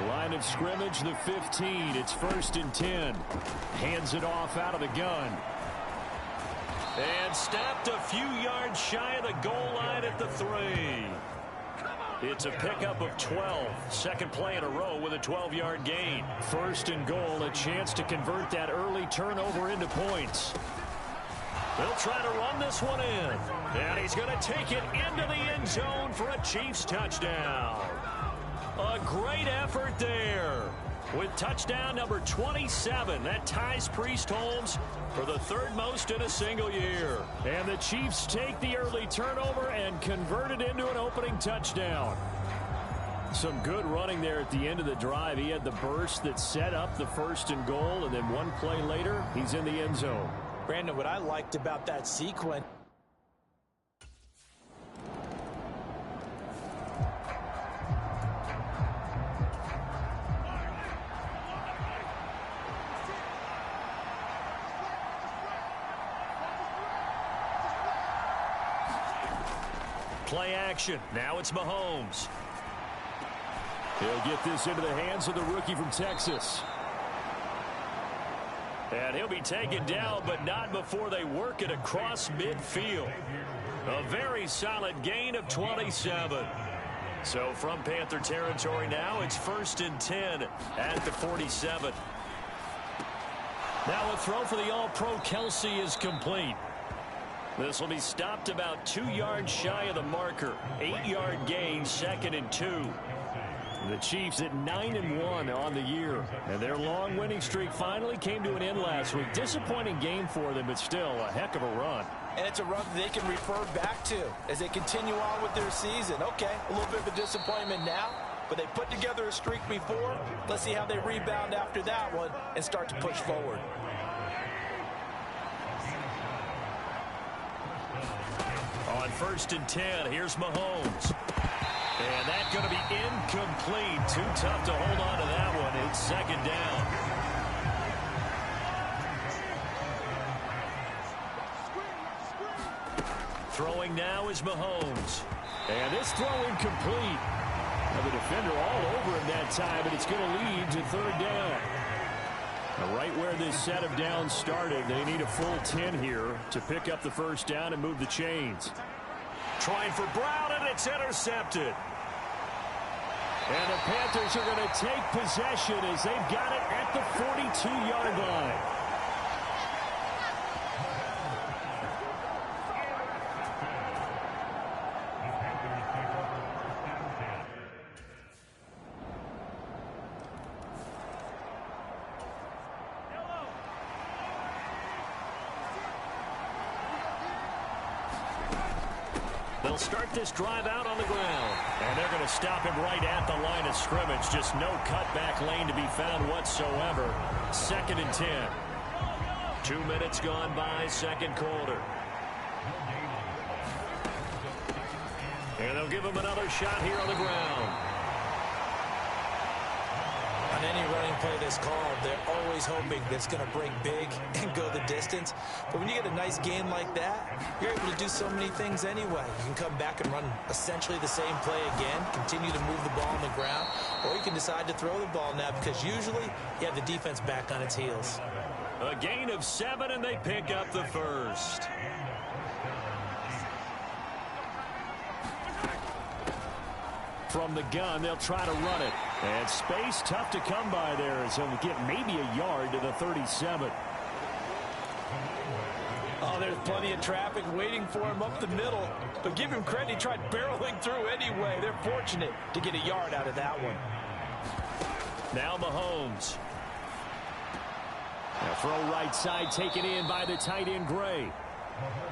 Line of scrimmage, the 15. It's 1st and 10. Hands it off out of the gun. And stopped a few yards shy of the goal line at the 3. It's a pickup of 12. Second play in a row with a 12-yard gain. 1st and goal, a chance to convert that early turnover into points. They'll try to run this one in. And he's going to take it into the end zone for a Chiefs touchdown. A great effort there. With touchdown number 27, that ties Priest Holmes for the 3rd most in a single year. And the Chiefs take the early turnover and convert it into an opening touchdown. Some good running there at the end of the drive. He had the burst that set up the 1st and goal, and then one play later, he's in the end zone. Brandon, what I liked about that sequence, play action. Now it's Mahomes. He'll get this into the hands of the rookie from Texas. And he'll be taken down, but not before they work it across midfield. A very solid gain of 27. So from Panther territory now, it's 1st and 10 at the 47. Now a throw for the All-Pro Kelsey is complete. This will be stopped about 2 yards shy of the marker. 8-yard gain, 2nd and 2. The Chiefs at 9-1 on the year. And their long winning streak finally came to an end last week. Disappointing game for them, but still a heck of a run. and it's a run they can refer back to as they continue on with their season. Okay, a little bit of a disappointment now, but they put together a streak before. Let's see how they rebound after that one and start to push forward. On 1st and 10, here's Mahomes. And that's going to be incomplete. Too tough to hold on to that one. It's 2nd down. Throwing now is Mahomes. And this throw incomplete. Now the defender all over him that time, but it's going to lead to 3rd down. Now right where this set of downs started, they need a full 10 here to pick up the 1st down and move the chains. Trying for Brown, and it's intercepted. And the Panthers are going to take possession as they've got it at the 42-yard line. They'll they'll start this drive out on the ground. And they're going to stop him right at the line of scrimmage. Just no cutback lane to be found whatsoever. 2nd and 10. 2 minutes gone by, second quarter. And they'll give him another shot here on the ground. On any running play that's called, they're always hoping that it's going to break big and go the distance. But when you get a nice gain like that, you're able to do so many things anyway. You can come back and run essentially the same play again, continue to move the ball on the ground, or you can decide to throw the ball now because usually you have the defense back on its heels. A gain of 7, and they pick up the first. From the gun, they'll try to run it. And space tough to come by there as he'll get maybe a yard to the 37. Oh, there's plenty of traffic waiting for him up the middle. But give him credit, he tried barreling through anyway. They're fortunate to get a yard out of that one. Now Mahomes. Now throw right side taken in by the tight end Gray.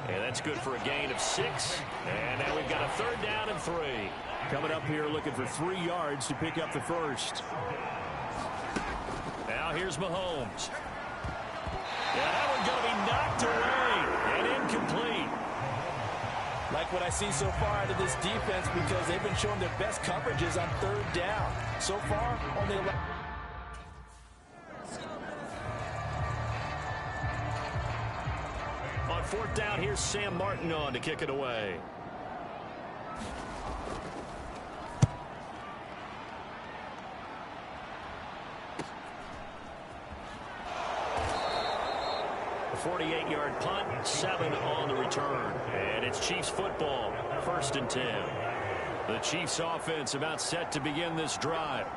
And that's good for a gain of 6. And now we've got a 3rd down and 3. Coming up here looking for 3 yards to pick up the first. Now here's Mahomes. Yeah, that one's going to be knocked away and incomplete. Like what I see so far out of this defense because they've been showing their best coverages on 3rd down. So far, only 11. On 4th down, here's Sam Martin on to kick it away. A 48-yard punt, 7 on the return. And it's Chiefs football, 1st and 10. The Chiefs offense about set to begin this drive.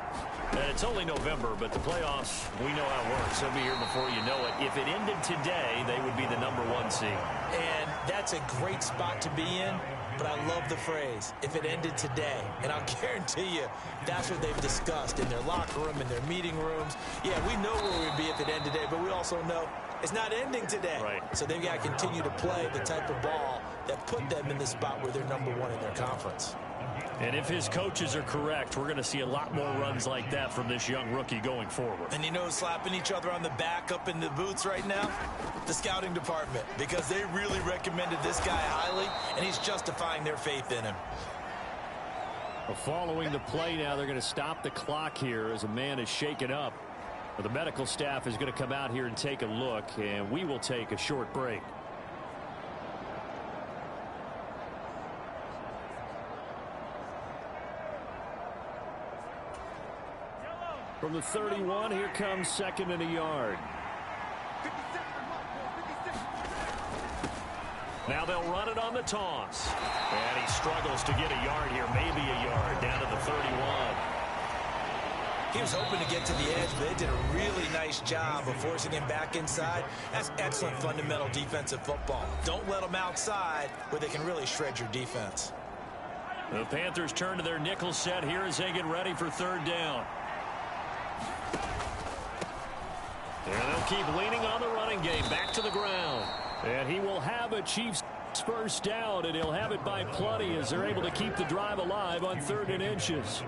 And it's only November, but the playoffs, we know how it works. They'll be here before you know it. If it ended today, they would be the #1 seed. And that's a great spot to be in, but I love the phrase, if it ended today. And I'll guarantee you, that's what they've discussed in their locker room, in their meeting rooms. Yeah, we know where we'd be if it ended today, but we also know it's not ending today. Right. So they've got to continue to play the type of ball that put them in the spot where they're #1 in their conference. And if his coaches are correct, we're going to see a lot more runs like that from this young rookie going forward. And you know, slapping each other on the back up in the boots right now? The scouting department, because they really recommended this guy highly, and he's justifying their faith in him. Well, following the play now, they're going to stop the clock here as a man is shaken up. Well, the medical staff is going to come out here and take a look, and we will take a short break. From the 31, here comes 2nd and a yard. Now they'll run it on the toss. And he struggles to get a yard here, maybe a yard, down to the 31. He was hoping to get to the edge, but they did a really nice job of forcing him back inside. That's excellent fundamental defensive football. Don't let them outside where they can really shred your defense. The Panthers turn to their nickel set here as they get ready for 3rd down. And they'll keep leaning on the running game, back to the ground. And he will have a Chiefs first down, and he'll have it by plenty as they're able to keep the drive alive on 3rd and inches.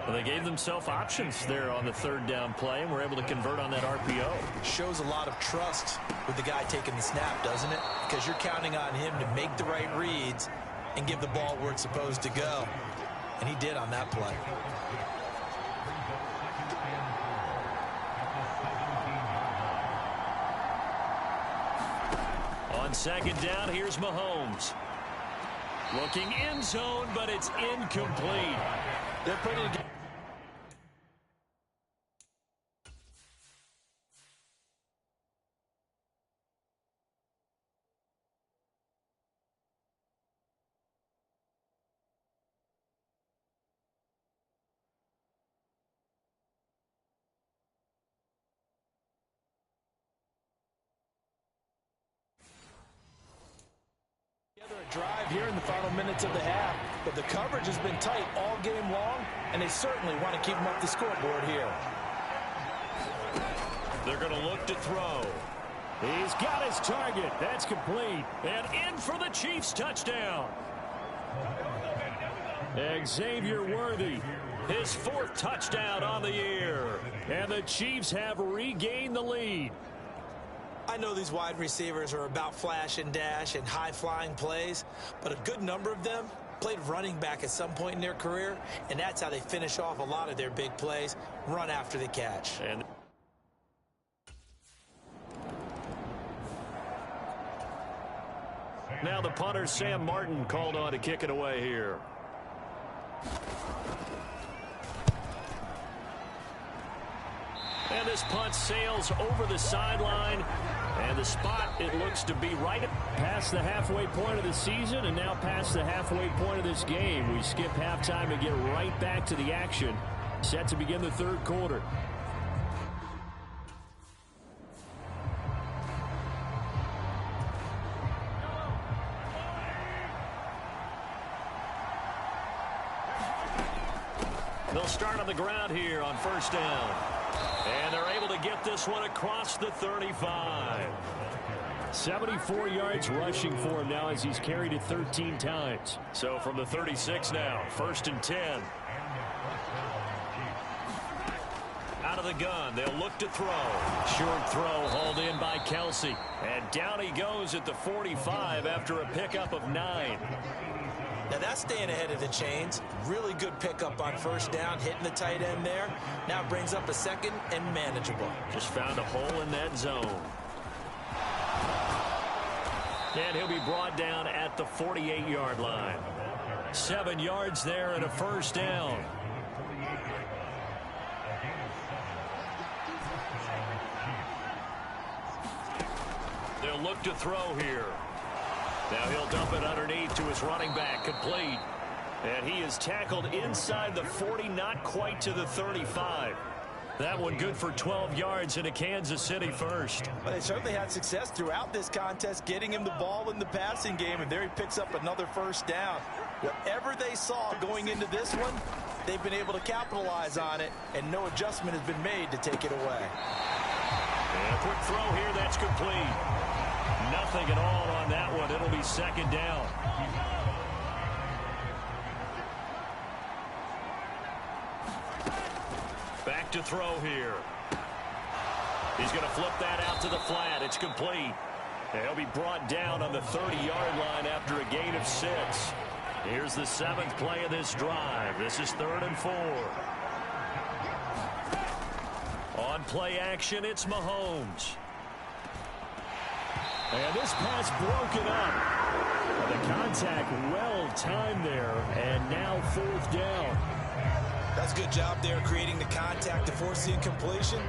Well, they gave themselves options there on the 3rd down play, and were able to convert on that RPO. Shows a lot of trust with the guy taking the snap, doesn't it? Because you're counting on him to make the right reads and give the ball where it's supposed to go. And he did on that play. On 2nd down, here's Mahomes. Looking end zone, but it's incomplete. They're putting it. Drive here in the final minutes of the half, but the coverage has been tight all game long, and they certainly want to keep them up the scoreboard here. They're going to look to throw. He's got his target. That's complete. And in for the Chiefs touchdown. Xavier Worthy, his 4th touchdown on the year. And the Chiefs have regained the lead. I know these wide receivers are about flash and dash and high-flying plays, but a good number of them played running back at some point in their career, and that's how they finish off a lot of their big plays, run after the catch. And now the punter, Sam Martin, called on to kick it away here. And this punt sails over the sideline. And the spot, it looks to be right past the halfway point of the season and now past the halfway point of this game. We skip halftime and get right back to the action. Set to begin the 3rd quarter. They'll start on the ground here on 1st down. And they're able to get this one across the 35. 74 yards rushing for him now as he's carried it 13 times. So from the 36 now, 1st and 10. Out of the gun, they'll look to throw. Short throw hauled in by Kelsey. And down he goes at the 45 after a pickup of 9. Now that's staying ahead of the chains. Really good pickup on 1st down, hitting the tight end there. Now brings up a 2nd and manageable. Just found a hole in that zone. And he'll be brought down at the 48-yard line. 7 yards there and a 1st down. They'll look to throw here. Now he'll dump it underneath to his running back, complete. And he is tackled inside the 40, not quite to the 35. That one good for 12 yards in a Kansas City 1st. Well, they certainly had success throughout this contest, getting him the ball in the passing game, and there he picks up another 1st down. Whatever they saw going into this one, they've been able to capitalize on it, and no adjustment has been made to take it away. And a quick throw here, that's complete. Nothing at all on that one. It'll be 2nd down. Back to throw here. He's going to flip that out to the flat. It's complete. And he'll be brought down on the 30-yard line after a gain of 6. Here's the 7th play of this drive. This is 3rd and 4. On play action, it's Mahomes. And this pass broken up. The contact well timed there, and now 4th down. That's a good job there creating the contact to force the incompletion.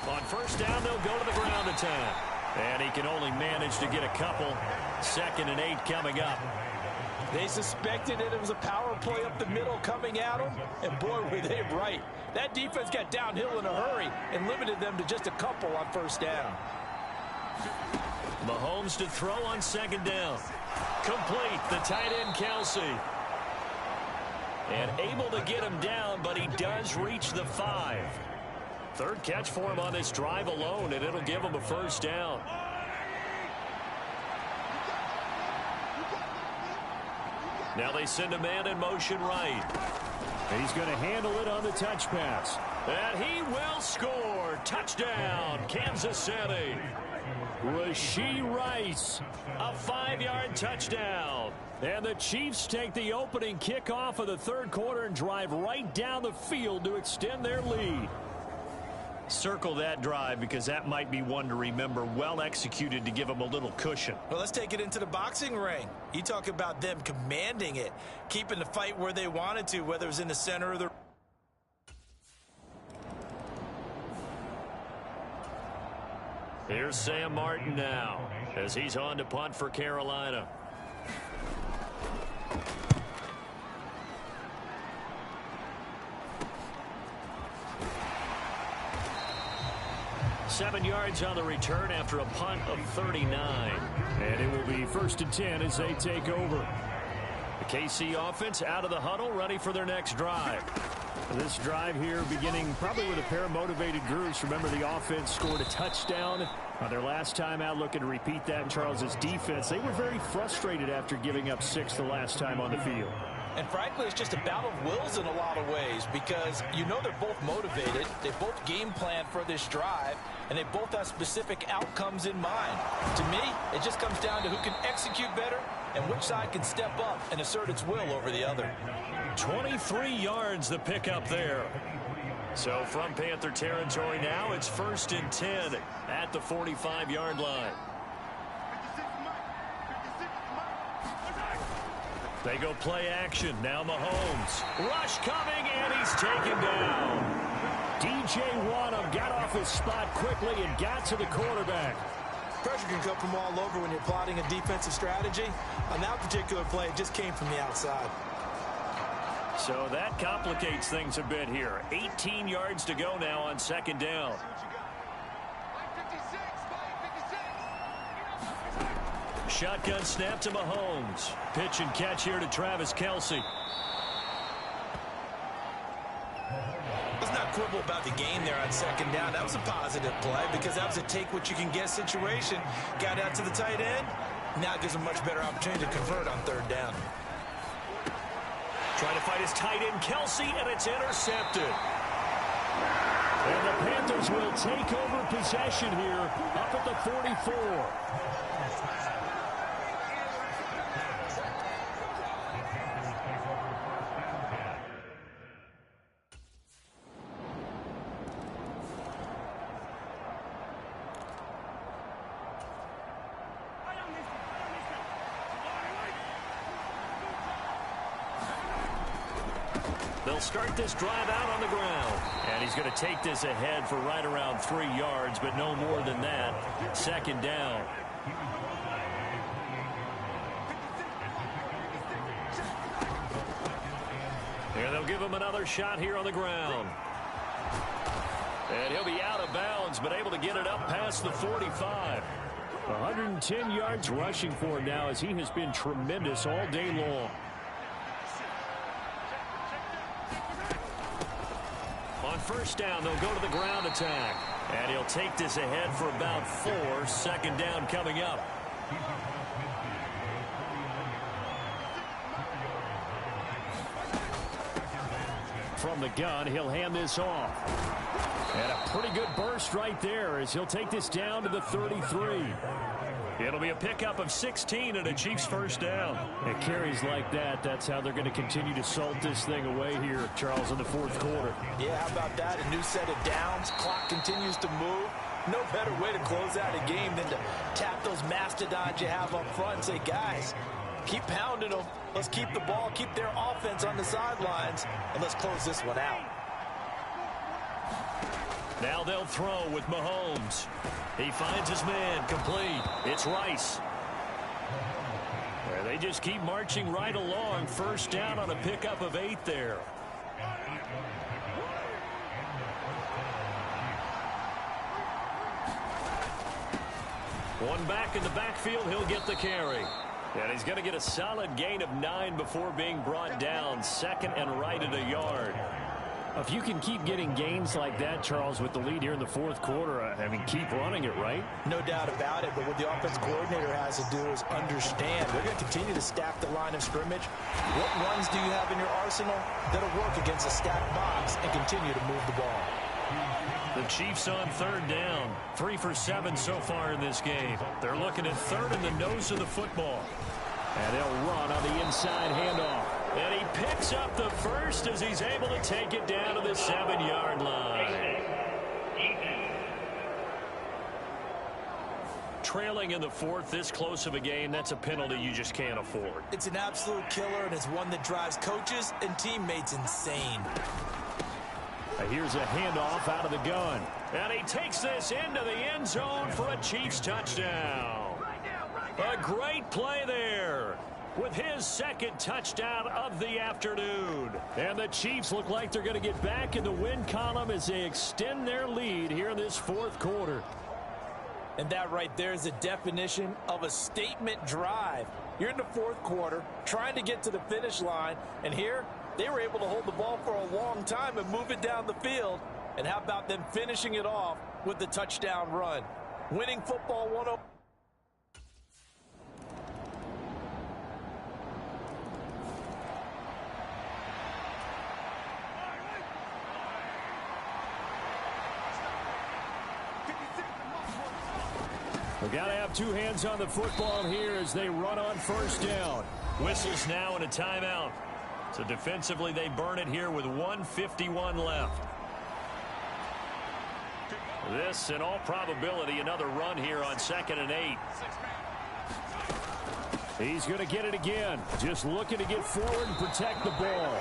On 1st down, they'll go to the ground attack. And he can only manage to get a couple. 2nd and 8 coming up. They suspected that it was a power play up the middle coming at them, and boy, were they right. That defense got downhill in a hurry and limited them to just a couple on 1st down. Mahomes to throw on 2nd down. Complete, the tight end Kelsey. And able to get him down, but he does reach the 5. 3rd catch for him on this drive alone, and it'll give him a 1st down. Now they send a man in motion right. He's going to handle it on the touch pass. And he will score. Touchdown, Kansas City. Rashee Rice, a 5-yard touchdown. And the Chiefs take the opening kickoff of the 3rd quarter and drive right down the field to extend their lead. Circle that drive because that might be one to remember. Well executed to give them a little cushion. Well, let's take it into the boxing ring. You talk about them commanding it, keeping the fight where they wanted to, whether it was in the center of the... Here's Sam Martin now as he's on to punt for Carolina. Seven yards on the return after a punt of 39. And it will be 1st and 10 as they take over. The KC offense out of the huddle, ready for their next drive. This drive here beginning probably with a pair of motivated groups. Remember, the offense scored a touchdown on their last time out, looking to repeat that in Charles's defense. They were very frustrated after giving up 6 the last time on the field. And frankly, it's just a battle of wills in a lot of ways because you know they're both motivated. They both game plan for this drive, and they both have specific outcomes in mind. To me, it just comes down to who can execute better and which side can step up and assert its will over the other. 23 yards the pickup there. So from Panther territory now, it's 1st and 10 at the 45-yard line. They go play action. Now Mahomes. Rush coming, and he's taken down. DJ Wanham got off his spot quickly and got to the quarterback. Pressure can come from all over when you're plotting a defensive strategy. On that particular play, it just came from the outside. So that complicates things a bit here. 18 yards to go now on 2nd down. Shotgun snap to Mahomes. Pitch and catch here to Travis Kelce. Let's not quibble about the game there on 2nd down. That was a positive play because that was a take-what-you-can-get situation. Got out to the tight end. Now it gives him a much better opportunity to convert on 3rd down. Trying to fight his tight end, Kelce, and it's intercepted. And the Panthers will take over possession here up at the 44. They'll start this drive out on the ground. And he's going to take this ahead for right around 3 yards, but no more than that. 2nd down. And they'll give him another shot here on the ground. And he'll be out of bounds, but able to get it up past the 45. 110 yards rushing for him now as he has been tremendous all day long. On 1st down, they'll go to the ground attack. And he'll take this ahead for about 4. 2nd down coming up. From the gun, he'll hand this off. And a pretty good burst right there as he'll take this down to the 33. It'll be a pickup of 16 and a Chiefs 1st down. It carries like that. That's how they're going to continue to salt this thing away here, Charles, in the 4th quarter. Yeah, how about that? A new set of downs. Clock continues to move. No better way to close out a game than to tap those mastodons you have up front and say, guys, keep pounding them. Let's keep the ball, keep their offense on the sidelines, and let's close this one out. Now they'll throw with Mahomes. He finds his man, complete. It's Rice. They just keep marching right along. 1st down on a pickup of 8 there. One back in the backfield, he'll get the carry. And he's going to get a solid gain of 9 before being brought down. 2nd and right at a yard. If you can keep getting gains like that, Charles, with the lead here in the 4th quarter, I mean, keep running it, right? No doubt about it, but what the offense coordinator has to do is understand. They're going to continue to stack the line of scrimmage. What runs do you have in your arsenal that'll work against a stacked box and continue to move the ball? The Chiefs on 3rd down. 3 for 7 so far in this game. They're looking at 3rd in the nose of the football. And they'll run on the inside handoff. And he picks up the 1st as he's able to take it down to the 7-yard line. Trailing in the 4th, this close of a game, that's a penalty you just can't afford. It's an absolute killer, and it's one that drives coaches and teammates insane. Here's a handoff out of the gun. And he takes this into the end zone for a Chiefs touchdown. A great play there with his 2nd touchdown of the afternoon. And the Chiefs look like they're going to get back in the win column as they extend their lead here in this 4th quarter. And that right there is the definition of a statement drive. You're in the fourth quarter, trying to get to the finish line, and here they were able to hold the ball for a long time and move it down the field. And how about them finishing it off with the touchdown run? Winning football 1-0. We've got to have two hands on the football here as they run on first down. Whistles now and a timeout. So defensively, they burn it here with 1:51 left. This, in all probability, another run here on 2nd and 8. He's going to get it again. Just looking to get forward and protect the ball.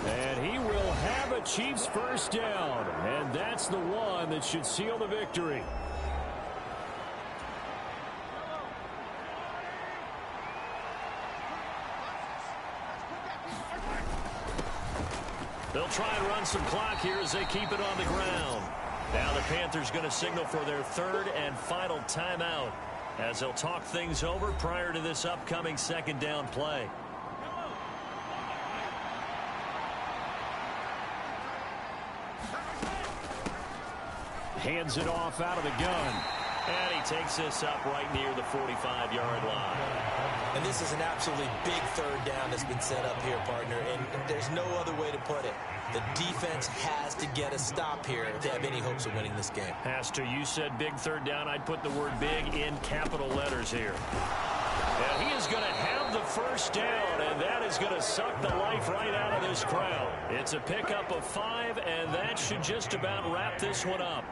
And he will have a Chiefs first down. And that's the one that should seal the victory. They'll try and run some clock here as they keep it on the ground. Now the Panthers going to signal for their third and final timeout as they'll talk things over prior to this upcoming second down play. Hands it off out of the gun. And he takes this up right near the 45-yard line. And this is an absolutely big third down that's been set up here, partner, and there's no other way to put it. The defense has to get a stop here if they have any hopes of winning this game. Has to. You said big third down. I'd put the word big in capital letters here. And he is going to have the first down, and that is going to suck the life right out of this crowd. It's a pickup of 5, and that should just about wrap this one up.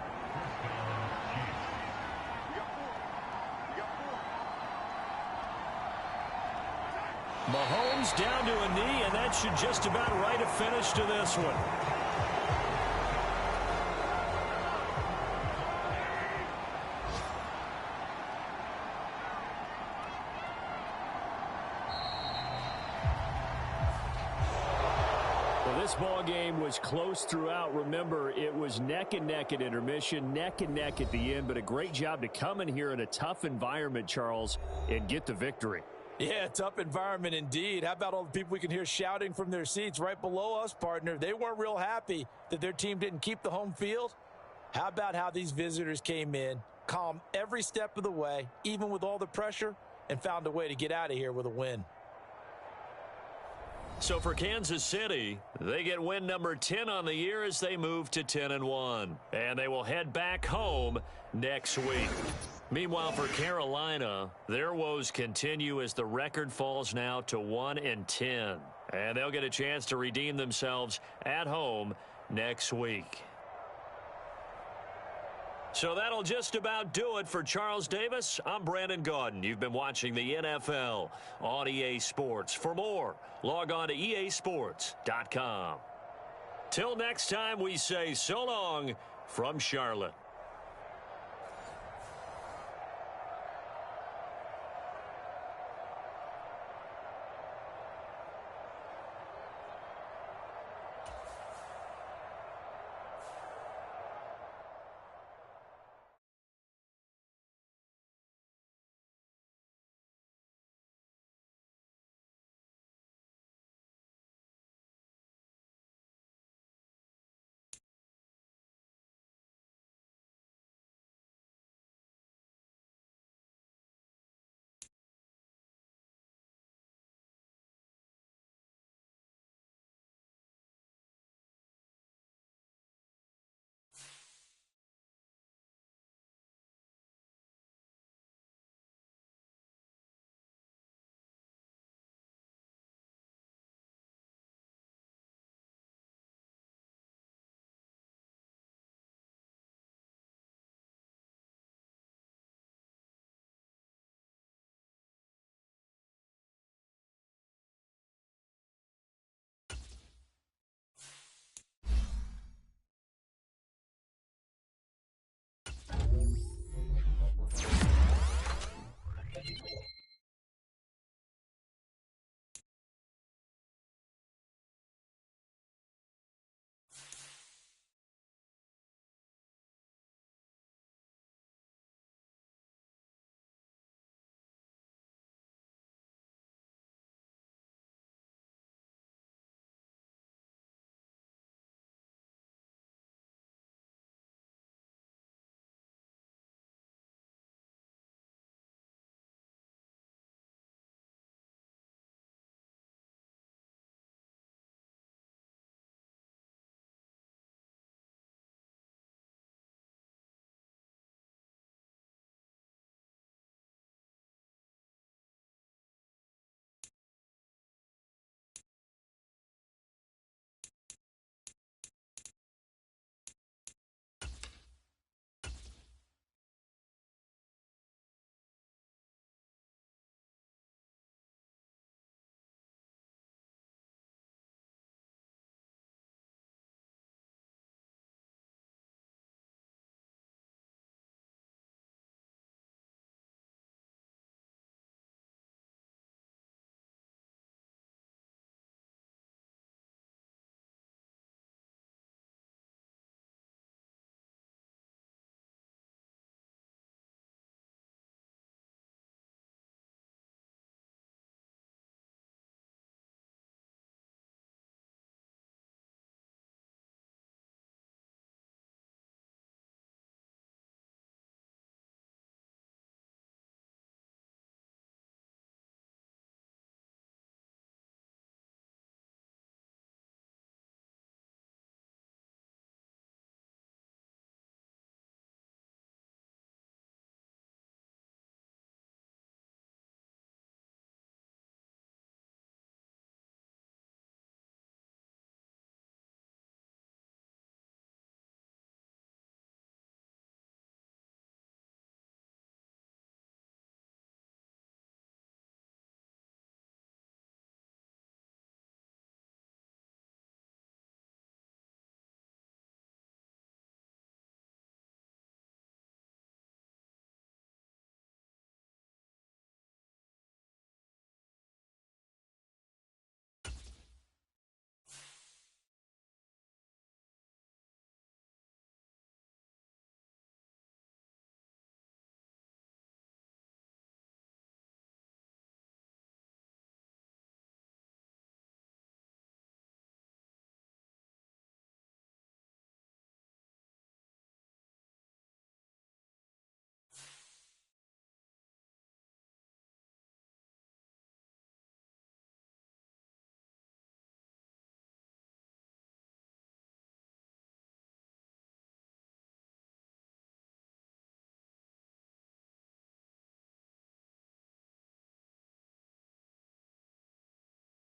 Mahomes down to a knee, and that should just about write a finish to this one. Well, this ball game was close throughout. Remember, it was neck and neck at intermission, neck and neck at the end, but a great job to come in here in a tough environment, Charles, and get the victory. Yeah, tough environment indeed. How about all the people we can hear shouting from their seats right below us, partner? They weren't real happy that their team didn't keep the home field. How about how these visitors came in, calm every step of the way, even with all the pressure, and found a way to get out of here with a win. So for Kansas City, they get win number 10 on the year as they move to 10-1. And they will head back home next week. Meanwhile, for Carolina, their woes continue as the record falls now to 1-10. And they'll get a chance to redeem themselves at home next week. So that'll just about do it for Charles Davis. I'm Brandon Gaudin. You've been watching the NFL on EA Sports. For more, log on to easports.com. Till next time, we say so long from Charlotte.